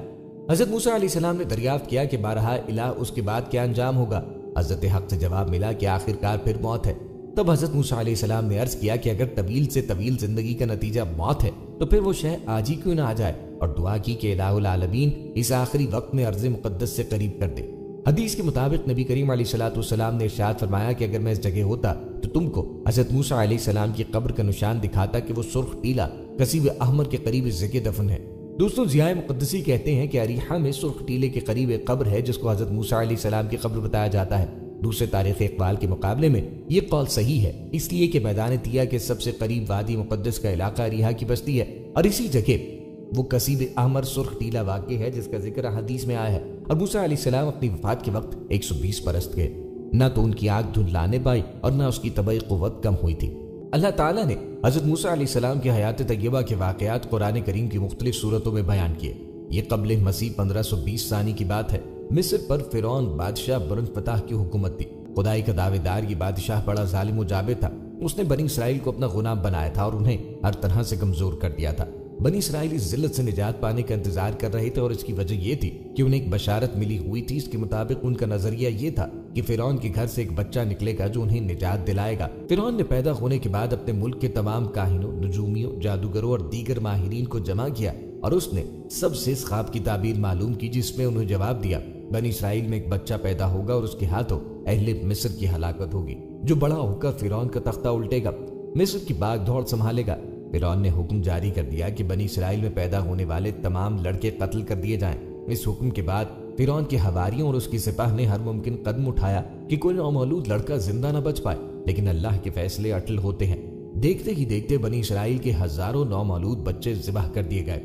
हजरत मूसा अलैहिस्सलाम ने दरियाफ्त किया कि बारहा इला उसके बाद क्या अंजाम होगा। हजरत हक से जवाब मिला कि आखिरकार फिर मौत है। तब हजरत मूसा अलैहिस्सलाम ने अर्ज किया कि अगर तवील से तवील जिंदगी का नतीजा मौत है तो फिर वो शय आज ही क्यों ना आ जाए, और दुआ की कि इलाहुल आलमीन इस आखिरी वक्त में अर्ज़ मुक़द्दस से करीब कर दे। हदीस के मुताबिक नबी करीम अलैहिस्सलाम ने इरशाद फरमाया कि अगर मैं इस जगह होता तो तुमको हजरत मूसा अलैहिस्सलाम की कब्र का निशान दिखाता कि वो सुर्ख टीला कसीब अहमर के करीब इस जगह दफन है। दोस्तों, ज़ियाए मुक़द्दसी कहते हैं कि अरीहा में सुर्ख टीले के करीब एक कब्र है जिसको हजरत मूसा अलैहिस्सलाम की कब्र बताया जाता है। दूसरे तारीख़ इक़बाल के मुकाबले में ये कौल सही है, इसलिए कि मैदान तिया के सबसे करीब वादी मुक़द्दस का इलाका अरीहा की बस्ती है और इसी जगह वो कसीब अहमर सुर्ख टीला वाक़ई है जिसका जिक्र हदीस में आया है। और मूसा अलैहिस्सलाम अपनी वफात के वक्त 120 बरस गए। न तो उनकी आंख धुंधलाने पाई और न उसकी तबई कुव्वत कम हुई थी। अल्लाह ताला ने हजरत मूसा अलैहिस्सलाम की हयात तय्यबा के वाक़यात कुरान करीम की मुख्तलिफ सूरतों में बयान किए। ये क़ब्ल मसीह 1520 सानी की बात है। मिस्र पर फिरौन बादशाह बुरनफताह की हुकूमत थी। खुदाई का दावेदार ये बादशाह बड़ा जालिम व जाबिर था। उसने बनी इसराइल को अपना गुलाम बनाया था और उन्हें हर तरह से कमजोर कर दिया था। बनी इसराइल इस जिल्लत से निजात पाने का इंतजार कर रहे थे और इसकी वजह यह थी कि उन्हें एक बशारत मिली हुई थी। इसके मुताबिक उनका नजरिया ये था कि फिरौन के घर से एक बच्चा निकलेगा जो उन्हें निजात दिलाएगा। फिरौन ने पैदा होने के बाद अपने मुल्क के तमाम काहिनों, नजूमियों, जादूगरों और दीगर माहिरीन को जमा किया और उसने सबसे इस ख्वाब की ताबीर मालूम की जिसमें उन्हें जवाब दिया, बनी इसराइल में एक बच्चा पैदा होगा और उसके हाथों अहले मिस्र की हलाकत होगी, जो बड़ा होकर फिरौन का तख्ता उल्टेगा, मिस्र की बाग दौड़ संभालेगा। फिरौन ने हुक्म जारी कर दिया कि बनी इसराइल में पैदा होने वाले तमाम लड़के कत्ल कर दिए जाएं। इस हुक्म के बाद फिरौन के हवारियों और उसकी सिपाह ने हर मुमकिन कदम उठाया कि कोई नौमौलूद लड़का जिंदा न बच पाए, लेकिन अल्लाह के फैसले अटल होते हैं। देखते ही देखते बनी इसराइल के हजारों नौमौलूद बच्चे ज़िबह कर दिए गए।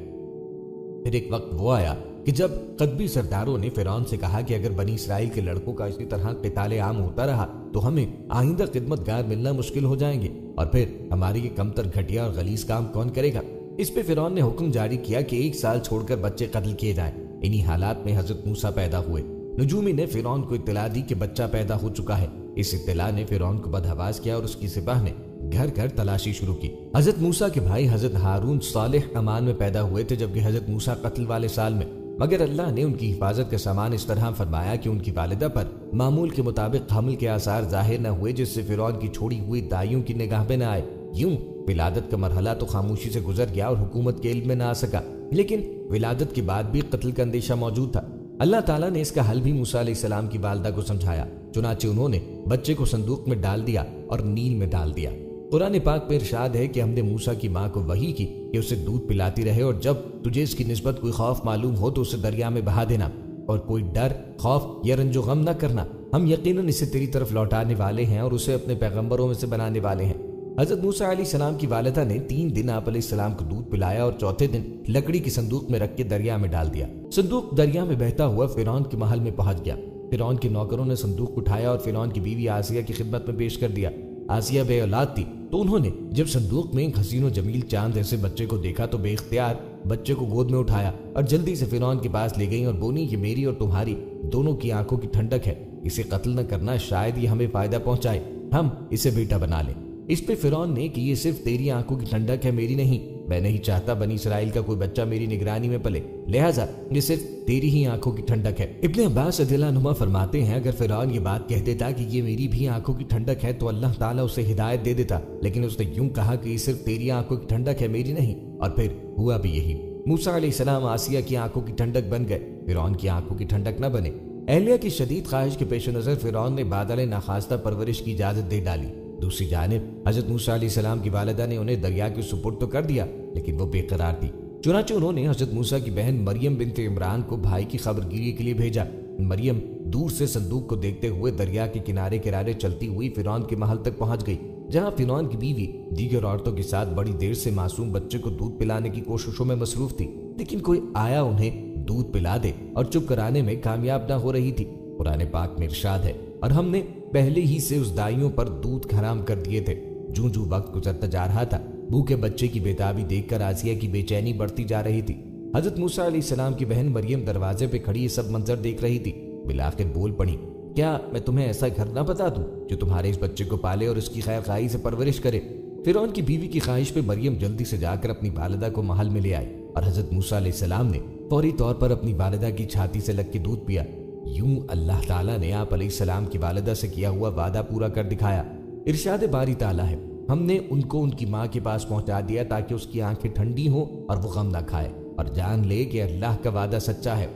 फिर एक वक्त वो आया कि जब कदबी सरदारों ने फिरौन से कहा कि अगर बनी इसराइल के लड़कों का इसी तरह क़िताल आम होता रहा तो हमें आइंदा खिदमतगार मिलना मुश्किल हो जाएंगे, और फिर हमारी ये कमतर, घटिया और गलीज काम कौन करेगा। इस पे फिरौन ने हुक्म जारी किया कि 1 साल छोड़कर बच्चे कत्ल किए जाएं। इन्हीं हालात में हजरत मूसा पैदा हुए। नजूमी ने फिरौन को इत्तला दी कि बच्चा पैदा हो चुका है। इस इत्तला ने फिरौन को बदहवास किया और उसकी सिपाह ने घर घर तलाशी शुरू की। हजरत मूसा के भाई हजरत हारून सालेह अमान में पैदा हुए थे, जबकि हजरत मूसा कत्ल वाले साल में। मगर अल्लाह ने उनकी हिफाजत का सामान इस तरह फरमाया कि उनकी वालिदा पर मामूल के मुताबिक हमल के आसार जाहिर न हुए, जिससे फिरौन की छोड़ी हुई दाइयों की निगाह में न आए। यूं विलादत का मरहला तो खामोशी से गुजर गया और हुकूमत के इल्म में न आ सका, लेकिन विलादत के बाद भी कत्ल का अंदेशा मौजूद था। अल्लाह ताला ने इसका हल भी मूसा अलैहिस्सलाम की वालिदा को समझाया। चुनाचे उन्होंने बच्चे को संदूक में डाल दिया और नील में डाल दिया। कुरान पाक में इरशाद है कि हमने मूसा की माँ को वही की कि उसे दूध पिलाती रहे, और जब तुझे इसकी निस्बत कोई खौफ मालूम हो तो उसे दरिया में बहा देना, और कोई डर, खौफ या रंजो गम न करना। हम यकीनन इसे तेरी तरफ लौटाने वाले हैं और उसे अपने पैगंबरों में से बनाने वाले हैं। हजरत मूसा अलैहिस्सलाम की वालिदा ने 3 दिन आप अलैहिस्सलाम को दूध पिलाया और चौथे दिन लकड़ी की संदूक में रख के दरिया में डाल दिया। संदूक दरिया में बहता हुआ फिरौन के महल में पहुंच गया। फिरौन के नौकरों ने संदूक उठाया और फिरौन की बीवी आसिया की खिदमत में पेश कर दिया। आसिया बे औलाद थी, तो उन्होंने जब संदूक में एक हसीन जमील चांद जैसे बच्चे को देखा तो बेख्तियार बच्चे को गोद में उठाया और जल्दी से फिरौन के पास ले गई और बोली, ये मेरी और तुम्हारी दोनों की आंखों की ठंडक है, इसे कत्ल न करना, शायद ये हमें फायदा पहुंचाए, हम इसे बेटा बना लें। इस पे फिरौन ने कि ये सिर्फ तेरी आंखों की ठंडक है, मेरी नहीं। मैं नहीं चाहता बनी इसराइल का कोई बच्चा मेरी निगरानी में पले, लिहाजा ये सिर्फ तेरी ही आंखों की ठंडक है। इब्ने अब्बास रज़ियल्लाहु अन्हुमा फरमाते हैं, अगर फिरौन ये बात कह देता कि ये मेरी भी आंखों की ठंडक है तो अल्लाह ताला उसे हिदायत दे देता, लेकिन उसने यूं कहा कि ये सिर्फ तेरी आंखों की ठंडक है, मेरी नहीं, और फिर हुआ भी यही। मूसा अलैहिस्सलाम आसिया की आंखों की ठंडक बन गए, फिरौन की आंखों की ठंडक न बने। अहलिया की शदीद ख्वाहिश के पेश नजर फिरौन ने बादल नाखास्ता परवरिश की इजाजत दे डाली। दूसरी जानिब हजरत मूसा अलैहिस्सलाम की वालिदा ने उन्हें दरिया के सुपुर्द तो कर दिया, लेकिन वो बेकरार थी। चुनांचे उन्होंने हजरत मूसा की बहन मरियम बिन्त इमरान को भाई की खबरगिरी के लिए भेजा। मरियम दूर से संदूक को देखते हुए दरिया के किनारे किनारे चलती हुई फिरौन के महल तक पहुंच गई, जहां फिरौन की बीवी दीगर औरतों के साथ बड़ी देर से मासूम बच्चे को दूध पिलाने की कोशिशों में मसरूफ थी, लेकिन कोई आया उन्हें दूध पिला दे और चुप कराने में कामयाब न हो रही थी। कुरान पाक में इरशाद है, और हमने पहले ही से उस दाइयों पर दूध हराम कर दिए थे। जूं जूं वक्त गुजरता जा रहा था, भूखे बच्चे की बेताबी देखकर आसिया की बेचैनी बढ़ती जा रही थी। हजरत मूसा अलैहिस्सलाम की बहन मरियम दरवाजे पे खड़ी ये सब मंजर देख रही थी। बिलाखिर बोल पड़ी, क्या मैं तुम्हें ऐसा घर ना बता दूं जो तुम्हारे इस बच्चे को पाले और इसकी खैर खाई से परवरिश करे। फिरौन की बीवी की ख्वाहिश पे मरियम जल्दी से जाकर अपनी वालिदा को महल में ले आई और हजरत मूसा अलैहिस्सलाम ने फौरी तौर पर अपनी वालिदा की छाती से लग के दूध पिया। यूं अल्लाह ताला ने आप अलैहिस्सलाम की वालिदा से किया हुआ वादा पूरा कर दिखाया। इरशाद बारी ताला है, हमने उनको उनकी माँ के पास पहुंचा दिया ताकि उसकी आंखें ठंडी हो और वो गम ना खाए और जान ले कि अल्लाह का वादा सच्चा है।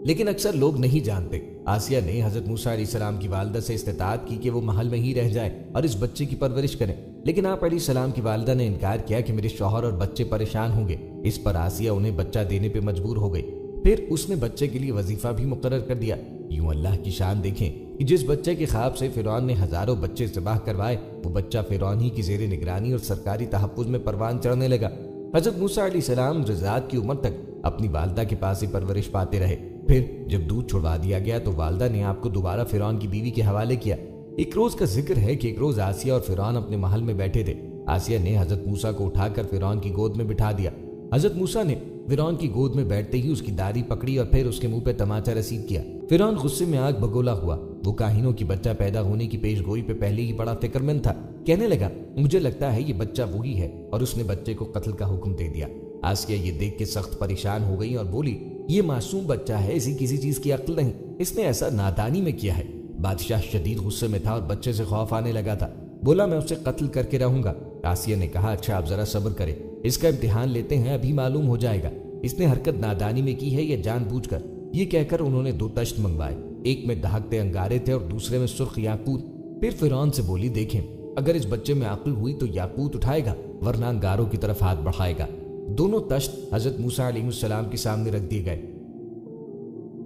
लेकिन अक्सर लोग नहीं जानते। आसिया ने हजरत मूसा अलैहिस्सलाम की वालिदा से इस्तिताअत की कि वो महल में ही रह जाए और इस बच्चे की परवरिश करें, लेकिन आप अलैहिस्सलाम की वालिदा ने इनकार किया कि मेरे शौहर और बच्चे परेशान होंगे। इस पर आसिया उन्हें बच्चा देने पे मजबूर हो गई। फिर उसने बच्चे के लिए वजीफा भी मुकर्रर कर दिया। यूं अल्लाह की शान देखें कि जिस बच्चे के ख्वाब से फिरौन ने हजारों बच्चे ज़िबाह करवाए, वो बच्चा फिरौन ही की ज़ेरे निगरानी और सरकारी तहफ़्फ़ुज़ में परवान चढ़ने लगा। हजरत मूसा अलैहिस्सलाम रज़ात की उम्र तक अपनी वालिदा के पास ही परवरिश पाते रहे। फिर जब दूध छुड़वा दिया गया तो वालिदा ने आपको दोबारा फिरौन की बीवी के हवाले किया। एक रोज का जिक्र है कि एक रोज आसिया और फिरौन अपने महल में बैठे थे। आसिया ने हजरत मूसा को उठाकर फिरौन की गोद में बिठा दिया। हजरत मूसा ने फिरौन की गोद में बैठते ही उसकी दाढ़ी पकड़ी और फिर उसके मुंह पे तमाचा रसीद किया। फिरौन गुस्से में आग बगोला हुआ। वो काहिनों की बच्चा पैदा होने की पेशगोई पे पहले ही बड़ा फिक्रमंद था। कहने लगा, मुझे लगता है ये बच्चा वही है, और उसने बच्चे को कत्ल का हुक्म दे दिया। आसिया ये देख के सख्त परेशान हो गई और बोली, ये मासूम बच्चा है, इसी किसी चीज की अक्ल नहीं, इसने ऐसा नादानी में किया है। बादशाह शदीद गुस्से में था और बच्चे से खौफ आने लगा था। बोला, मैं उसे कत्ल करके रहूंगा। आसिया ने कहा, अच्छा आप जरा सब्र करें, इसका इम्तिहान लेते हैं, अभी मालूम हो जाएगा इसने हरकत नादानी में की है या जानबूझकर। ये कहकर उन्होंने 2 तश्त मंगवाए, एक में दहकते अंगारे थे और दूसरे में सुर्ख याकूत। फिर फिरौन से बोली, देखें अगर इस बच्चे में अक्ल हुई तो याकूत उठाएगा, वरना अंगारों की तरफ हाथ बढ़ाएगा। दोनों तश्त हजरत मूसा अलैहिस्सलाम के सामने रख दिए गए।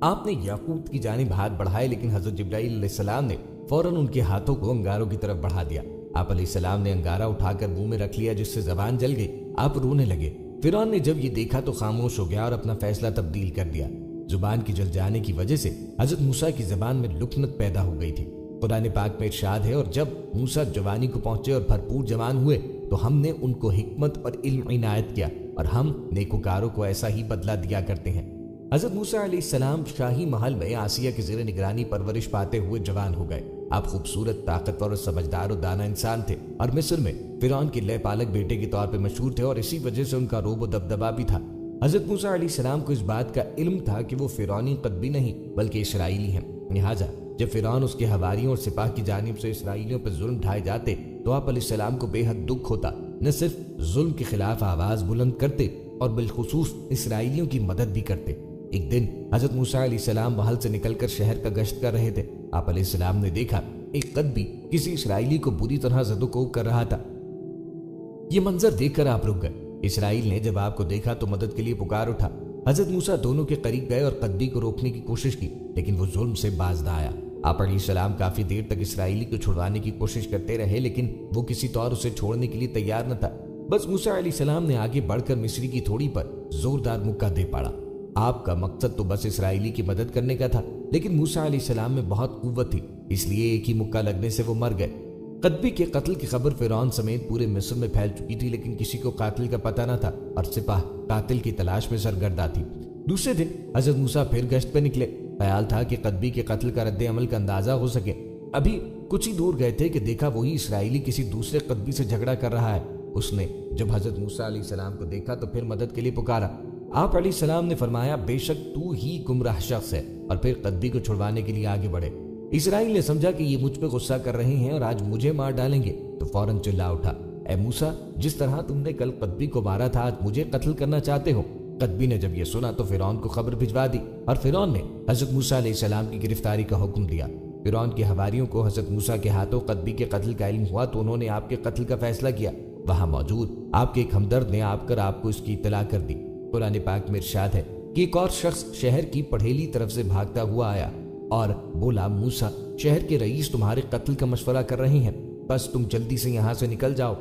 आपने याकूत की जानिब हाथ बढ़ाए, लेकिन हजरत जिब्राइल अलैहिस्सलाम ने फौरन उनके हाथों को अंगारों की तरफ बढ़ा दिया। आप अलैहिस्सलाम ने अंगारा उठाकर मुंह में रख लिया, जिससे जबान जल गई। आप रोने लगे। फिरौन ने जब ये देखा तो खामोश हो गया और अपना फैसला तब्दील कर दिया। जुबान की जल जाने की वजह से हजरत मूसा की जबान में लुकनत पैदा हो गई थी। कुरान पाक में इरशाद है, और जब मूसा जवानी को पहुंचे और भरपूर जवान हुए तो हमने उनको हिकमत और इल्म इनायत किया, और हम नेकोकारों को ऐसा ही बदला दिया करते हैं। हजरत मूसा अलैहिस्सलाम शाही महल में आसिया के ज़ेरे निगरानी परवरिश पाते हुए जवान हो गए। आप खूबसूरत, ताकतवर और समझदार और दाना इंसान थे, और मिस्र में फिरौन के लय पालक बेटे के तौर पर मशहूर थे, और इसी वजह से उनका रोब और दबदबा भी था। हजरत मूसा अलैहिस्सलाम को इस बात का इल्म था कि वो फिरौनी कदबी नहीं बल्कि इसराइली हैं। लिहाजा जब फिरौन, उसके हवारियों और सिपाह की जानिब से इसराइलियों पर जुल्म ढाए जाते तो आप अलैहिस्सलाम को बेहद दुख होता। न सिर्फ जुल्म के खिलाफ आवाज बुलंद करते और बिलखुसूस इसराइलियों की मदद भी करते। एक दिन हजरत मूसा अलैहिस्सलाम महल से निकलकर शहर का गश्त कर रहे थे। आप अलैहिस्सलाम ने देखा एक कदबी किसी इसराइली को बुरी तरह ज़दोकोब कर रहा था। ये मंजर देखकर आप रुक गए। इसराइल ने जब आपको देखा तो मदद के लिए पुकार उठा। हजरत मूसा दोनों के करीब गए और कदबी को रोकने की कोशिश की, लेकिन वो जुल्म से बाज न आया। आप अलैहिस्सलाम काफी देर तक इसराइली को छुड़वाने की कोशिश करते रहे, लेकिन वो किसी तौर उसे छोड़ने के लिए तैयार न था। बस मूसा अलैहिस्सलाम ने आगे बढ़कर मिस्री की थोड़ी पर जोरदार मुक्का दे पड़ा। आपका मकसद तो बस इसराइली की मदद करने का था, लेकिन मूसा अलैहिस्सलाम में बहुत कुव्वत थी, इसलिए एक ही मुक्का लगने से वो मर गए। कदबी के कत्ल की खबर फिरौन समेत पूरे मिस्र में फैल चुकी थी, लेकिन किसी को कातिल का पता न था और सिपाह कातिल की तलाश में सरगर्दा थी। दूसरे दिन हजरत मूसा फिर गश्त पे निकले। ख्याल था कि कदबी के कत्ल का रद्द अमल का अंदाजा हो सके। अभी कुछ ही दूर गए थे कि देखा वही इसराइली किसी दूसरे कदबी से झगड़ा कर रहा है। उसने जब हजरत मूसा अलैहिस्सलाम को देखा तो फिर मदद के लिए पुकारा। आप अलैहिस्सलाम ने फरमाया, बेशक तू ही गुमराह शख्स है, और फिर कदबी को छुड़वाने के लिए आगे बढ़े। इसराइल ने समझा कि ये मुझ पे गुस्सा कर रहे हैं और आज मुझे मार डालेंगे, तो फौरन चिल्ला उठा, ए मूसा, जिस तरह तुमने कल कदबी को मारा था आज मुझे कत्ल करना चाहते हो। कदबी ने जब ये सुना तो फिरौन को खबर भिजवा दी, और फिरौन ने हजरत मूसा अलैहिस्सलाम की गिरफ्तारी का हुक्म दिया। फिरौन के हवारियों को हजरत मूसा के हाथों कदबी के कत्ल का इल्म हुआ तो उन्होंने आपके कत्ल का फैसला किया। वहां मौजूद आपके एक हमदर्द ने आकर आपको इसकी इत्तला कर दी। कुरान पाक में इरशाद है कि एक और शख्स शहर की पढ़ेली तरफ से भागता हुआ आया और बोला, मूसा, शहर के रईस तुम्हारे कत्ल का मशवरा कर रहे हैं, बस तुम जल्दी से यहां से निकल जाओ,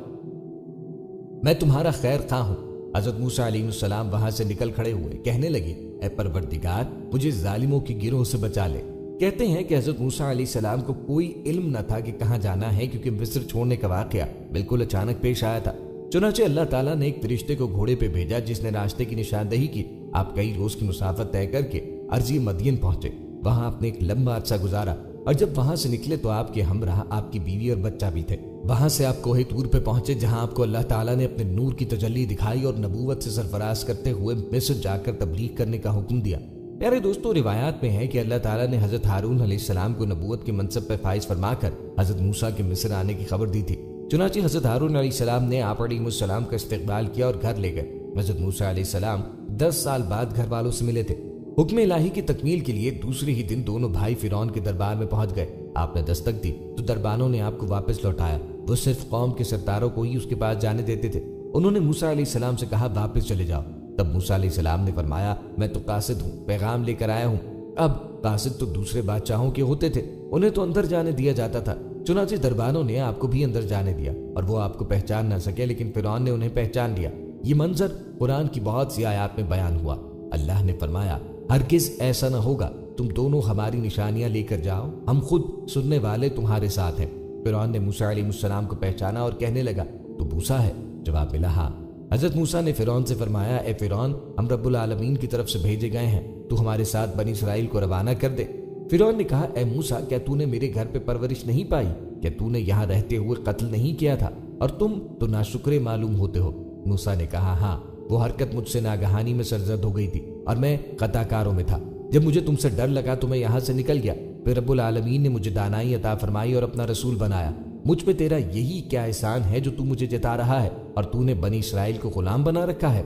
मैं तुम्हारा खैर खा हूं। हजरत मूसा अलैहिस्सलाम वहां से निकल खड़े हुए, कहने लगे, ए परवरदिगार, मुझे जालिमों की गिरोह से बचा ले। कहते हैं कि हजरत मूसा अलैहिस्सलाम को कोई इल्म न था कि कहां जाना है, क्योंकि मिस्र छोड़ने का वाकया बिल्कुल अचानक पेश आया था। चुनांचे अल्लाह ताला ने एक फरिश्ते को घोड़े पे भेजा जिसने रास्ते की निशानदही की। आप कई रोज की मुसाफत तय करके अर्जी मदियन पहुंचे। वहां आपने एक लंबा अरसा गुजारा, और जब वहां से निकले तो आपके हमराह आपकी बीवी और बच्चा भी थे। वहां से आप कोहे तूर पे पहुंचे, जहां आपको अल्लाह ताला ने अपने नूर की तजल्ली दिखाई और नबूवत से सरफराज करते हुए मिस्र जाकर तबलीग करने का हुक्म दिया। प्यारे दोस्तों, रिवायात में है कि अल्लाह ताला ने हजरत हारून अलैहिस्सलाम को नबूवत के मनसब पर फाइज फरमाकर हजरत मूसा के मिस्र आने की खबर दी थी। चुनांचे हजरत हारून अलैहिस्सलाम ने आप अलैहिस्सलाम का इस्तकबाल किया और घर ले गए। हजरत मूसा अलैहिस्सलाम 10 साल बाद घर वालों से मिले थे। हुक्म इलाही की तकमील के लिए दूसरे ही दिन दोनों भाई फिरौन के दरबार में पहुंच गए। आपने दस्तक दी तो दरबानों ने आपको वापस लौटाया। वो सिर्फ कौम के सरदारों को ही उसके पास जाने देते थे। उन्होंने मूसा अलैहिस्सलाम से कहा, वापस चले जाओ। तब मूसा अलैहिस्सलाम ने फरमाया, मैं तो कासिद हूँ, पैगाम लेकर आया हूँ। अब कासिद तो दूसरे बादशाहों के होते थे, उन्हें तो अंदर जाने दिया जाता था। चुनांचे दरबानों ने आपको भी अंदर जाने दिया और वो आपको पहचान ना सके, लेकिन फिरौन ने उन्हें पहचान लिया। ये मंजर कुरान की बहुत सी आयत में बयान हुआ। अल्लाह ने फरमाया, हरगिज ऐसा न होगा, तुम दोनों हमारी निशानियां लेकर जाओ, हम खुद सुनने वाले तुम्हारे साथ हैं। फिरौन ने मूसा अलैहिस्सलाम को पहचाना और कहने लगा, तो मूसा है? जवाब मिला, हाँ। हजरत मूसा ने फिरौन से फरमाया, ए फिरौन, हम रब्बुल आलमीन की तरफ से भेजे गए हैं, तू हमारे साथ बनी इसराइल को रवाना कर दे। फिरौन ने कहा, ए मूसा, क्या तूने मेरे घर पे परवरिश नहीं पाई? क्या तूने यहाँ रहते हुए कत्ल नहीं किया था? और तुम तो नाशुक्रे मालूम होते हो। मूसा ने कहा, हाँ, वो हरकत मुझसे नागहानी में सरजद हो गई थी और मैं कताकारों में था। जब मुझे तुमसे डर लगा तो मैं यहाँ से निकल गया। फिर रब्बुल आलमीन ने मुझे दानाई अता फरमाई और अपना रसूल बनाया। मुझ पे तेरा यही क्या एहसान है जो तू मुझे जता रहा है और तूने बनी इसराइल को गुलाम बना रखा है?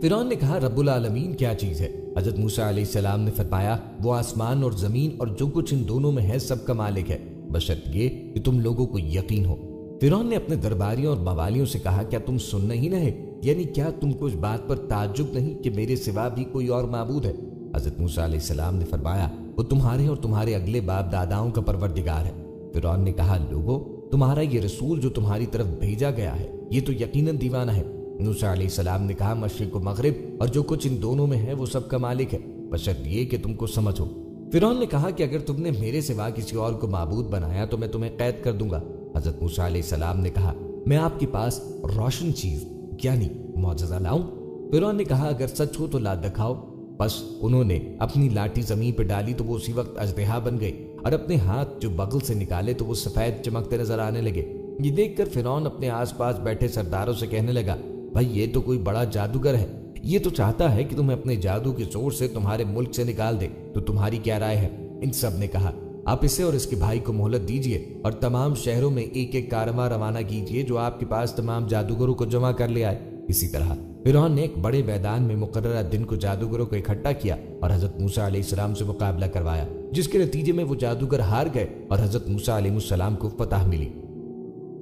फिरौन ने कहा, रब्बुल आलमीन क्या चीज है? हजरत मूसा अलैहिस्सलाम ने फरमाया, वो आसमान और जमीन और जो कुछ इन दोनों में है सबका मालिक है, बशर्त ये कि तुम लोगों को यकीन हो। फिरौन ने अपने दरबारियों और मवालियों से कहा, क्या तुम सुन नहीं रहे? यानी क्या तुमको इस बात पर ताज्जुब नहीं कि मेरे सिवा भी कोई और माबूद है? हजरत मूसा अलैहिस्सलाम ने फरमाया, वो तुम्हारे और तुम्हारे अगले बाप दादाओं का परवरदिगार है। फिरौन ने कहा, लोगों, تمہارا یہ رسول جو تمہاری طرف بھیجا گیا ہے یہ تو یقیناً دیوانہ ہے۔ موسیٰ علیہ السلام نے کہا مشرق و مغرب اور جو کچھ ان دونوں میں ہے وہ سب کا مالک ہے، بشرط یہ کہ تم کو سمجھو۔ فرعون نے کہا کہ اگر تم نے میرے سوا کسی اور کو معبود بنایا تو میں تمہیں قید کر دوں گا۔ حضرت موسیٰ علیہ السلام نے کہا میں آپ کے پاس روشن چیز یعنی معجزہ لاؤں؟ فرعون نے کہا اگر سچ ہو تو لا دکھاؤ۔ بس انہوں نے اپنی لاٹھی زمین پہ ڈالی تو وہ اسی وقت اژدہا بن گئی اور اپنے ہاتھ جو بغل سے نکالے تو وہ سفید چمکتے نظر آنے لگے۔ یہ دیکھ کر فرعون اپنے آس پاس بیٹھے سرداروں سے کہنے لگا بھائی یہ تو کوئی بڑا جادوگر ہے، یہ تو چاہتا ہے کہ تمہیں اپنے جادو کے زور سے تمہارے ملک سے نکال دے، تو تمہاری کیا رائے ہے؟ ان سب نے کہا آپ اسے اور اس کے بھائی کو مہلت دیجئے اور تمام شہروں میں ایک ایک کارواں روانہ کیجئے جو آپ کے پاس تمام جادوگروں کو جمع کر لے آئے۔ اسی طرح فرعون نے ایک بڑے میدان میں مقررہ دن کو جادوگروں کو اکٹھا کیا اور حضرت موسیٰ علیہ السلام سے مقابلہ کروایا، جس کے نتیجے میں وہ جادوگر ہار گئے اور حضرت موسیٰ علیہ السلام کو فتح ملی،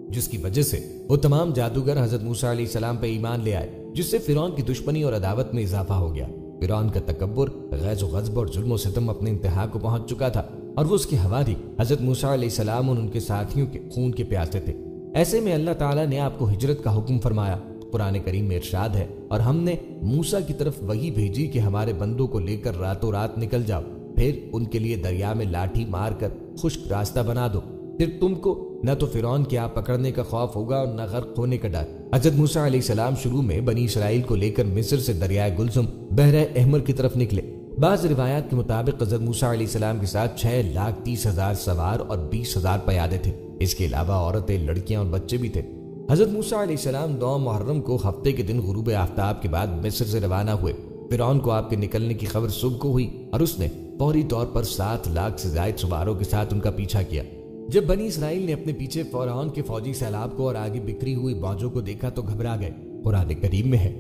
جس کی وجہ سے وہ تمام جادوگر حضرت موسیٰ علیہ السلام پہ ایمان لے آئے، جس سے فرعون کی دشمنی اور عداوت میں اضافہ ہو گیا۔ فرعون کا تکبر، غیظ و غضب اور ظلم و ستم اپنے انتہا کو پہنچ چکا تھا اور وہ اس کے حواری حضرت موسیٰ علیہ السلام اور ان کے ساتھیوں کے خون کے پیاسے تھے۔ ایسے میں اللہ تعالیٰ نے آپ کو ہجرت کا حکم فرمایا۔ قرآن کریم میں ارشاد ہے اور ہم نے موسیٰ کی طرف وحی بھیجی کہ ہمارے بندوں کو لے کر راتوں رات نکل جاؤ، پھر ان کے لیے دریا میں لاٹھی مار کر خشک راستہ بنا دو، پھر تم کو نہ تو فرعون کے آپ پکڑنے کا خوف ہوگا اور نہ غرق ہونے کا ڈر۔ حضرت موسیٰ علیہ السلام شروع میں بنی اسرائیل کو لے کر مصر سے دریائے گلزم بحر احمر کی طرف نکلے۔ بعض روایات کے مطابق حضرت موسیٰ علیہ السلام کے ساتھ 6,30,000 سوار اور 20,000 پیادے تھے۔ اس کے علاوہ عورتیں، لڑکیاں اور بچے بھی تھے۔ حضرت موسیٰ علیہ السلام 9 محرم کو ہفتے کے دن غروب آفتاب کے بعد مصر سے روانہ ہوئے۔ فرعون کو آپ کے نکلنے کی خبر صبح کو ہوئی اور اس نے فوری طور پر 7 لاکھ سے زائد سواروں کے ساتھ ان کا پیچھا کیا۔ جب بنی اسرائیل نے اپنے پیچھے فرعون کے فوجی سیلاب کو اور آگے بکھری ہوئی فوجوں کو دیکھا تو گھبرا گئے۔ قرآن کریم میں ہے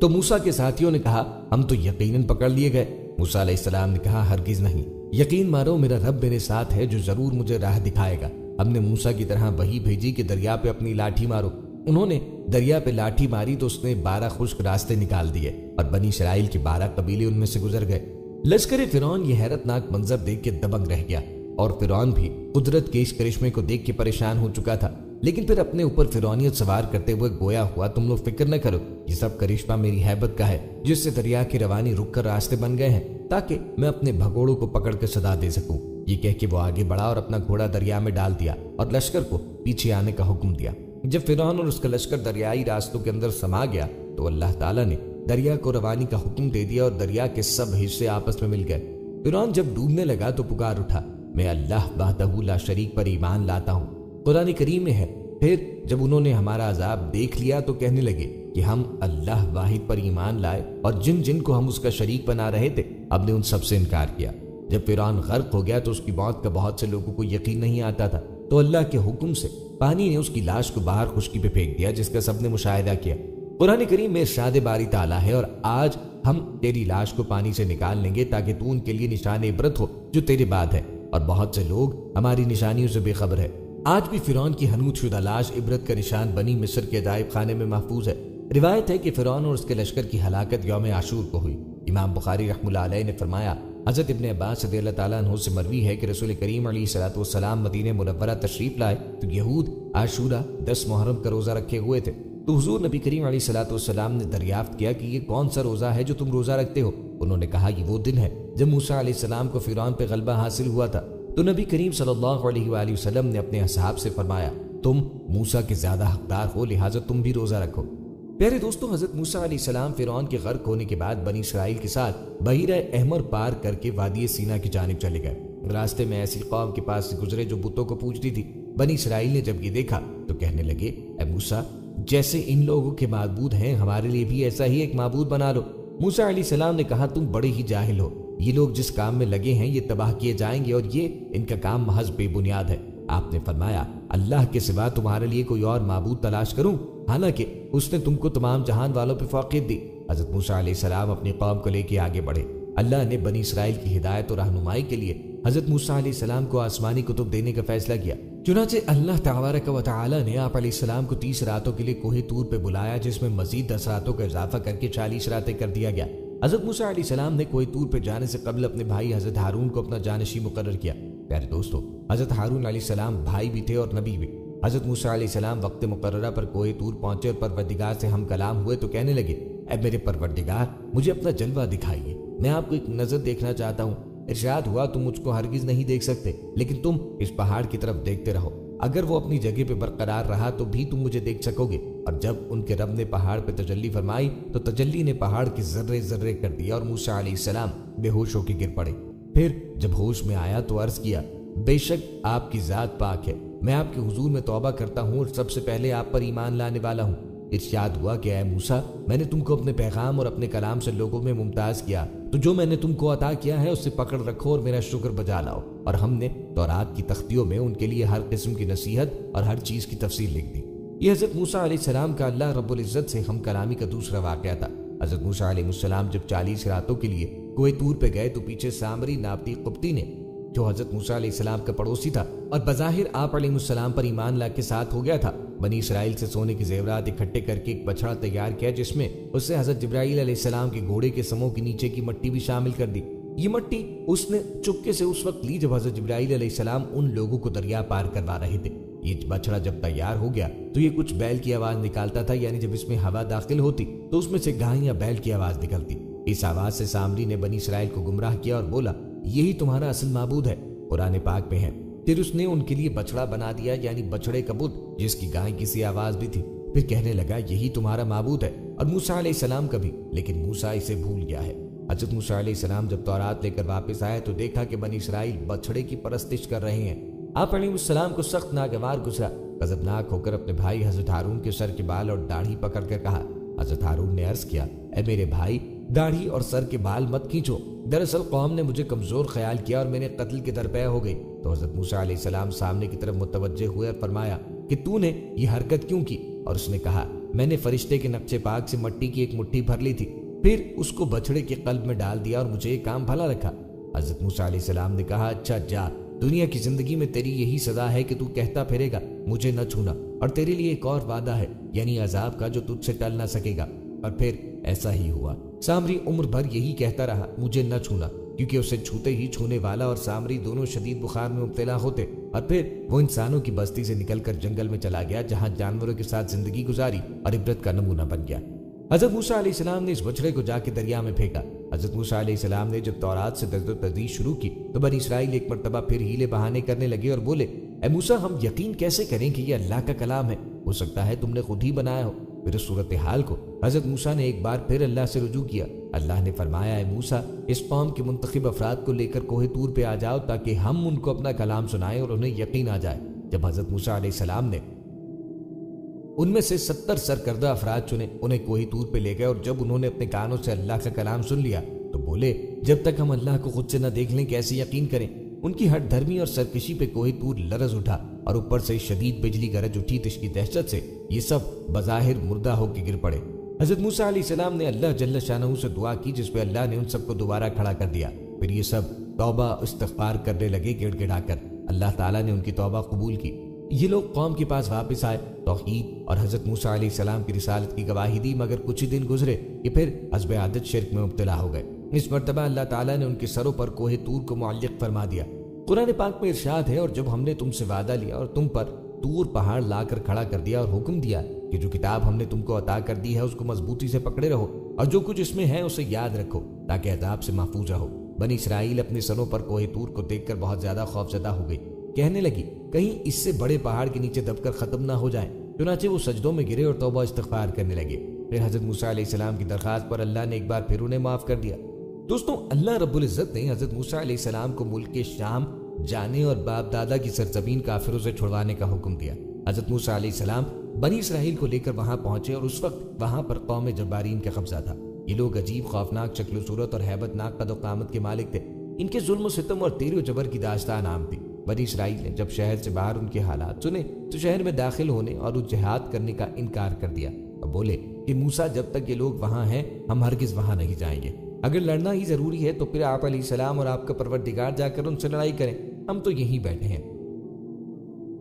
تو موسیٰ کے ساتھیوں نے کہا ہم تو یقیناً پکڑ لیے گئے۔ موسیٰ علیہ السلام نے کہا ہرگز نہیں، یقین مانو میرا رب میرے ساتھ ہے جو ضرور مجھے راہ دکھائے گا۔ ہم نے موسیٰ کی طرح وحی بھیجی کہ دریا پہ اپنی لاٹھی مارو۔ انہوں نے دریا پہ لاٹھی ماری تو اس نے 12 خشک راستے نکال دیے اور بنی اسرائیل کے 12 قبیلے ان میں سے گزر گئے۔ لشکر فرعون یہ حیرت ناک منظر دیکھ کے دبنگ رہ گیا اور فرعون بھی قدرت کے اس کرشمے کو دیکھ کے پریشان ہو چکا تھا، لیکن پھر اپنے اوپر فرعونیت سوار کرتے ہوئے گویا ہوا تم لوگ فکر نہ کرو، یہ سب کرشمہ میری ہیبت کا ہے جس سے دریا کی روانی رک کر راستے بن گئے ہیں تاکہ میں اپنے بھگوڑوں کو پکڑ کر صدا دے سکوں۔ یہ کہہ کے وہ آگے بڑھا اور اپنا گھوڑا دریا میں ڈال دیا اور لشکر کو پیچھے آنے کا حکم دیا۔ جب فرعون اور اس کا لشکر دریائی راستوں کے اندر سما گیا تو اللہ تعالیٰ نے دریا کو روانی کا حکم دے دیا اور دریا کے سب حصے آپس میں مل گئے۔ فرعون جب ڈوبنے لگا تو پکار اٹھا میں اللہ وحدہ لا شریک پر ایمان لاتا ہوں۔ قرآن کریم میں ہے پھر جب انہوں نے ہمارا عذاب دیکھ لیا تو کہنے لگے کہ ہم اللہ واحد پر ایمان لائے اور جن جن کو ہم اس کا شریک بنا رہے تھے اب نے ان سب سے انکار کیا۔ جب فرعون غرق ہو گیا تو اس کی موت کا بہت سے لوگوں کو یقین نہیں آتا تھا، تو اللہ کے حکم سے پانی نے اس کی لاش کو باہر خشکی پہ پھینک دیا جس کا سب نے مشاہدہ کیا۔ قرآن کریم میں ارشاد باری تعالیٰ ہے اور آج ہم تیری لاش کو پانی سے نکال لیں گے تاکہ تو ان کے لیے نشان عبرت ہو جو تیرے بعد ہے، اور بہت سے لوگ ہماری نشانیوں سے بے خبر ہے۔ آج بھی فرعون کی حنوط شدہ لاش عبرت کا نشان بنی مصر کے عجائب خانے میں محفوظ ہے۔ روایت ہے کہ فرعون اور اس کے لشکر کی ہلاکت یوم عاشور کو ہوئی۔ امام بخاری رحمہ اللہ علیہ نے فرمایا حضرت ابن عباس رضی اللہ تعالیٰ عنہ سے مروی ہے کہ رسول کریم علیہ الصلوۃ والسلام مدینہ منورہ تشریف لائے تو یہود عاشورہ 10 محرم کا روزہ رکھے ہوئے تھے، تو حضور نبی کریم علیہ الصلوۃ والسلام نے دریافت کیا کہ یہ کون سا روزہ ہے جو تم روزہ رکھتے ہو؟ انہوں نے کہا یہ وہ دن ہے جب موسیٰ علیہ السلام کو فرعون پہ غلبہ حاصل ہوا تھا۔ تو نبی کریم صلی اللہ علیہ وآلہ وسلم نے اپنے اصحاب سے فرمایا تم موسیٰ کے زیادہ حقدار ہو لہٰذا تم بھی روزہ رکھو۔ پیارے دوستو، حضرت موسیٰ علیہ السلام فرعون کے غرق ہونے کے بعد بنی اسرائیل کے ساتھ بحیرہ احمر پار کر کے وادی سینا کی جانب چلے گئے۔ راستے میں ایسی قوم کے پاس سے گزرے جو بتوں کو پوجتی تھی۔ بنی اسرائیل نے جب یہ دیکھا تو کہنے لگے اے موسیٰ، جیسے ان لوگوں کے معبود ہیں ہمارے لیے بھی ایسا ہی ایک معبود بنا لو۔ موسیٰ علیہ السلام نے کہا تم بڑے ہی جاہل ہو، یہ لوگ جس کام میں لگے ہیں یہ تباہ کیے جائیں گے اور یہ ان کا کام محض بے بنیاد ہے۔ آپ نے فرمایا اللہ کے سوا تمہارے لیے کوئی اور معبود تلاش کروں حالانکہ اس نے تم کو تمام جہان والوں پہ فوقیت دی۔ حضرت موسیٰ علیہ السلام اپنی قوم کو لے کے آگے بڑھے۔ اللہ نے بنی اسرائیل کی ہدایت اور رہنمائی کے لیے حضرت موسیٰ علیہ السلام کو آسمانی کتب دینے کا فیصلہ کیا۔ چنانچہ اللہ تبارک و تعالی نے آپ علیہ السلام کو 30 راتوں کے لیے کوہ طور پہ بلایا جس میں مزید 10 راتوں کا اضافہ کر کے 40 راتیں کر دیا گیا۔ حضرت موسیٰ علیہ السلام نے کوہ طور پہ جانے سے قبل اپنے بھائی حضرت ہارون کو اپنا جانشین مقرر کیا۔ پیارے دوستو، حضرت ہارون علیہ السلام بھائی بھی تھے اور نبی بھی۔ حضرت موسیٰ علیہ السلام وقت مقررہ پر کوہ طور پہنچے اور پروردگار سے ہم کلام ہوئے تو کہنے لگے، اے میرے پروردگار، مجھے اپنا جلوہ دکھائیے، میں آپ کو ایک نظر دیکھنا چاہتا ہوں۔ ارشاد ہوا، تم مجھ کو ہرگز نہیں دیکھ سکتے، لیکن تم اس پہاڑ کی طرف دیکھتے رہو، اگر وہ اپنی جگہ پہ برقرار رہا تو بھی تم مجھے دیکھ سکو گے۔ اور جب ان کے رب نے پہاڑ پہ تجلی فرمائی تو تجلی نے پہاڑ کے ذرے ذرے کر دیا اور موسیٰ علیہ السلام بے ہوش ہو کے گر پڑے۔ پھر جب ہوش میں آیا تو عرض کیا، بے شک آپ کی ذات پاک ہے، میں آپ کے حضور میں توبہ کرتا ہوں اور سب سے پہلے آپ پر ایمان لانے والا ہوں۔ ارشاد ہوا کہ اے موسیٰ، میں نے تم کو اپنے پیغام اور اپنے کلام سے لوگوں میں ممتاز کیا، تو جو میں نے تم کو عطا کیا ہے اسے پکڑ رکھو اور میرا شکر بجا لاؤ۔ اور ہم نے تورات کی تختیوں میں ان کے لیے ہر قسم کی نصیحت اور ہر چیز کی تفصیل لکھ دی۔ یہ حضرت موسیٰ علیہ السلام کا اللہ رب العزت سے ہم کلامی کا دوسرا واقعہ تھا۔ حضرت موسیٰ علیہ السلام جب 40 راتوں کے لیے کوہ طور پہ گئے تو پیچھے سامری نابطی قبطی نے، جو حضرت موسیٰ علیہ السلام کا پڑوسی تھا اور بظاہر آپ علیہ السلام پر ایمان لا کے ساتھ ہو گیا تھا، بنی اسرائیل سے سونے کے زیورات اکٹھے کر کے ایک بچڑا تیار کیا، جس میں اس سے حضرت جبرائیل علیہ السلام کے گھوڑے کے سموں کے نیچے کی مٹی بھی شامل کر دی۔ یہ مٹی اس نے چپکے سے اس وقت لی جب حضرت جبرائیل علیہ السلام ان لوگوں کو دریا پار کروا رہے تھے۔ یہ بچڑا جب تیار ہو گیا تو یہ کچھ بیل کی آواز نکالتا تھا، یعنی جب اس میں ہوا داخل ہوتی تو اس میں سے گائے یا بیل کی آواز نکلتی۔ اس آواز سے سامری نے بنی اسرائیل کو گمراہ کیا اور بولا، یہی تمہارا اصل معبود ہے، قرآن پاک میں ہے۔ پھر اس نے ان کے لیے بچڑا بنا دیا، یعنی بچڑے کا بت، جس کی گائے کی سی آواز بھی تھی۔ پھر کہنے لگا، یہی تمہارا معبود ہے، اور موسیٰ علیہ السلام کا بھی، لیکن موسیٰ اسے بھول گیا ہے۔ حضرت موسیٰ علیہ السلام جب تورات لے کر واپس آئے تو دیکھا کہ بنی اسرائیل بچڑے کی پرستش کر رہے ہیں۔ آپ علیہ السلام کو سخت ناگوار گزرا، غضبناک ہو کر اپنے بھائی حضرت ہارون کے سر کے بال اور داڑھی پکڑ کر کہا۔ حضرت ہارون نے عرض کیا، اے میرے بھائی، داڑھی اور سر کے بال مت کھینچو، دراصل قوم نے مجھے کمزور خیال کیا اور میرے قتل کے درپے ہو گئی۔ تو حضرت موسیٰ علیہ السلام سامنے کی طرف متوجہ ہوئے اور فرمایا کہ تو نے یہ حرکت کیوں کی؟ اور اس نے کہا، میں نے فرشتے کے نقشے پاک سے مٹی کی ایک مٹھی بھر لی تھی، پھر اس کو بچڑے کے قلب میں ڈال دیا اور مجھے یہ کام بھلا رکھا۔ حضرت موسیٰ علیہ السلام نے کہا، اچھا جا، دنیا کی زندگی میں تیری یہی سزا ہے کہ تو کہتا پھرے گا مجھے نہ چھونا، اور تیرے لیے ایک اور وعدہ ہے، یعنی عذاب کا، جو تجھ سے ٹل نہ سکے گا۔ اور پھر ایسا ہی ہوا۔ سامری عمر بھر یہی کہتا رہا، مجھے نہ چھونا، کیونکہ اسے چھوتے ہی چھونے والا اور سامری دونوں شدید بخار میں مبتلا ہوتے، اور پھر وہ انسانوں کی بستی سے نکل کر جنگل میں چلا گیا، جہاں جانوروں کے ساتھ زندگی گزاری اور عبرت کا نمونہ بن گیا۔ حضرت موسیٰ علیہ السلام نے اس بچڑے کو جا کے دریا میں پھینکا۔ حضرت موسیٰ علیہ السلام نے جب تورات سے درد و تدریس شروع کی تو بنی اسرائیل ایک مرتبہ پھر ہیلے بہانے کرنے لگے اور بولے، اے موسیٰ، ہم یقین کیسے کریں کہ یہ اللہ کا کلام ہے؟ ہو سکتا ہے تم نے خود ہی بنایا ہو۔ پھر اس صورتحال کو حضرت موسیٰ نے ایک بار پھر اللہ سے رجوع کیا۔ اللہ نے فرمایا، اے موسیٰ، اس قوم کے منتخب افراد کو لے کر کوہ طور پہ آ جاؤ تاکہ ہم ان کو اپنا کلام سنائیں اور انہیں یقین آ جائے۔ جب حضرت موسیٰ علیہ السلام نے ان میں سے 70 سرکردہ افراد چنے، انہیں کوہ طور پہ لے گئے، اور جب انہوں نے اپنے کانوں سے اللہ کا کلام سن لیا تو بولے، جب تک ہم اللہ کو خود سے نہ دیکھ لیں کیسے یقین کریں؟ ان کی ہٹ دھرمی اور سرکشی پہ کوہ طور لرز اٹھا اور اوپر سے شدید بجلی گرج اٹھی، تو اس کی دہشت سے یہ سب بظاہر مردہ ہو کے گر پڑے۔ حضرت موسیٰ علیہ السلام نے اللہ جل شانہ سے دعا کی، جس پہ اللہ نے ان سب کو دوبارہ کھڑا کر دیا۔ پھر یہ سب توبہ استغفار کرنے لگے گڑ گڑا کر۔ اللہ تعالیٰ نے ان کی توبہ قبول کی۔ یہ لوگ قوم کے پاس واپس آئے، توحید اور حضرت موسیٰ علیہ السلام کی رسالت کی گواہی دی، مگر کچھ ہی دن گزرے کہ پھر حسب عادت شرک میں مبتلا ہو گئے۔ اس مرتبہ اللہ تعالیٰ نے ان کے سروں پر کوہ طور کو معلق فرما دیا۔ قرآن پاک میں ارشاد ہے، اور جب ہم نے تم سے وعدہ لیا اور تم پر طور پہاڑ لا کر کھڑا کر دیا اور حکم دیا کہ جو کتاب ہم نے تم کو عطا کر دی ہے اس کو مضبوطی سے پکڑے رہو، اور جو کچھ اس میں ہے اسے یاد رکھو تاکہ عذاب سے محفوظ رہو۔ بنی اسرائیل اپنے سروں پر کوہ طور کو دیکھ کر بہت زیادہ خوفزدہ ہو گئی، کہنے لگی، کہیں اس سے بڑے پہاڑ کے نیچے دب کر ختم نہ ہو جائیں۔ چنانچہ وہ سجدوں میں گرے اور توبہ استغفار کرنے لگے۔ پھر حضرت موسیٰ علیہ السلام کی درخواست پر اللہ نے ایک بار پھر انہیں معاف کر دیا۔ دوستوں، اللہ رب العزت نے حضرت موسیٰ علیہ السلام کو ملک شام جانے اور باپ دادا کی سرزمین کافروں سے چھڑوانے کا حکم دیا۔ حضرت موسیٰ علیہ السلام بنی اسرائیل کو لے کر وہاں پہنچے، اور اس وقت وہاں پر قوم جبارین کا قبضہ تھا۔ یہ لوگ عجیب، خوفناک شکل و صورت اور ہیبت ناک قد و قامت کے مالک تھے۔ ان کے ظلم و ستم اور تیر و جبر کی داستان عام تھی۔ بنی اسرائیل نے جب شہر سے باہر ان کے حالات سنے تو شہر میں داخل ہونے اور اس جہاد کرنے کا انکار کر دیا اور بولے کہ موسیٰ، جب تک یہ لوگ وہاں ہیں ہم ہرگز وہاں نہیں جائیں گے۔ اگر لڑنا ہی ضروری ہے تو پھر آپ علیہ السلام اور آپ کا پروردگار جا کر ان سے لڑائی کریں، ہم تو یہیں بیٹھے ہیں۔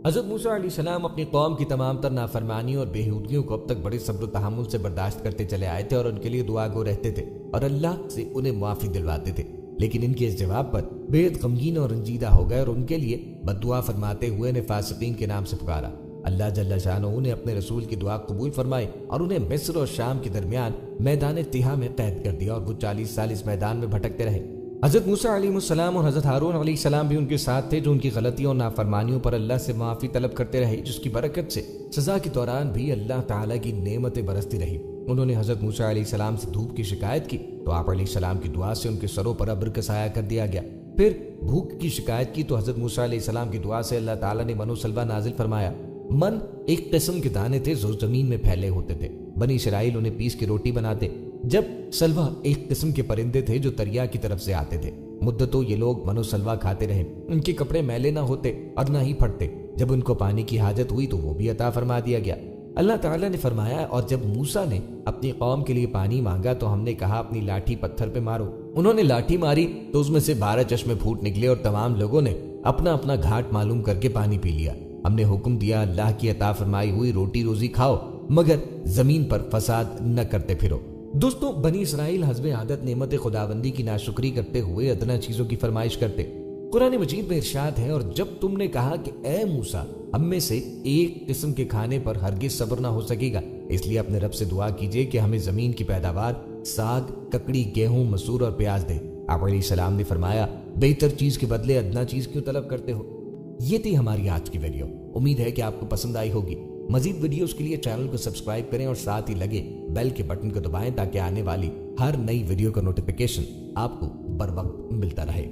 حضرت موسیٰ علیہ السلام اپنی قوم کی تمام تر نافرمانیوں اور بےہودگیوں کو اب تک بڑے صبر و تحمل سے برداشت کرتے چلے آئے تھے، اور ان کے لیے دعا گو رہتے تھے اور اللہ سے انہیں معافی دلواتے تھے۔ لیکن ان کے اس جواب پر بے حد غمگین اور رنجیدہ ہو گئے، اور ان کے لیے بد دعا فرماتے ہوئے انہیں فاسقین کے نام سے پکارا۔ अल्लाह जल्ल शानहू ने अपने रसूल की दुआ कबूल फरमाई और उन्हें मिस्र और शाम के दरमियान मैदान तिहा में कैद कर दिया और वो 40 साल इस मैदान में भटकते रहे। हजरत मूसा अलैहिस्सलाम और हजरत हारून अलैहिस्सलाम भी उनके साथ थे, जो उनकी गलतियों और नाफरमानियों पर अल्लाह से माफी तलब करते रहे, जिसकी बरकत से सजा के दौरान भी अल्लाह ताला की नेमतें बरसती रही। उन्होंने हजरत मूसा अलैहिस्सलाम से धूप की शिकायत की तो आप अलैहिस्सलाम की दुआ से उनके सरों पर अब्र का साया कर दिया गया। फिर भूख की शिकायत की तो हजरत मूसा अलैहिस्सलाम की दुआ से अल्लाह ताला ने मनो सलवा नाजिल फरमाया। मन एक किस्म के दाने थे जो जमीन में फैले होते थे। बनी इसराइल उन्हें पीस के रोटी बनाते, जब सलवा एक किस्म के परिंदे थे जो दरिया की तरफ से आते थे। मुद्दतों ये लोग मनो सलवा खाते रहे, उनके कपड़े मैले ना होते और ना ही फटते। जब उनको पानी की हाजत हुई तो वो भी अता फरमा दिया गया। अल्लाह ताला ने फरमाया, और जब मूसा ने अपनी कौम के लिए पानी मांगा तो हमने कहा अपनी लाठी पत्थर पे मारो। उन्होंने लाठी मारी तो उसमें से 12 चश्मे फूट निकले और तमाम लोगों ने अपना अपना घाट मालूम करके पानी पी लिया। हमने हुक्म दिया, अल्लाह की अता फरमाई हुई रोटी रोजी खाओ, मगर जमीन पर फसाद न करते फिरो। दोस्तों, बनी इसराइल हस्बे आदत नेमत खुदाबंदी की नाशुक्री करते हुए अदना चीजों की फरमाइश करते। कुरान मजीद में इरशाद है, और जब तुमने कहा कि ए मूसा, हम में से एक किस्म के खाने पर हरगिज सब्र ना हो सकेगा, इसलिए अपने रब से दुआ कीजिए कि हमें जमीन की पैदावार साग, ककड़ी, गेहूं, मसूर और प्याज दे। आप अलैहिस्सलाम ने फरमाया, बेहतर चीज के बदले अदना चीज क्यों तलब करते हो। ये थी हमारी आज की वीडियो। उम्मीद है कि आपको पसंद आई होगी। मजीद वीडियोस के लिए चैनल को सब्सक्राइब करें और साथ ही लगे बेल के बटन को दबाएं ताकि आने वाली हर नई वीडियो का नोटिफिकेशन आपको बर वक्त मिलता रहे।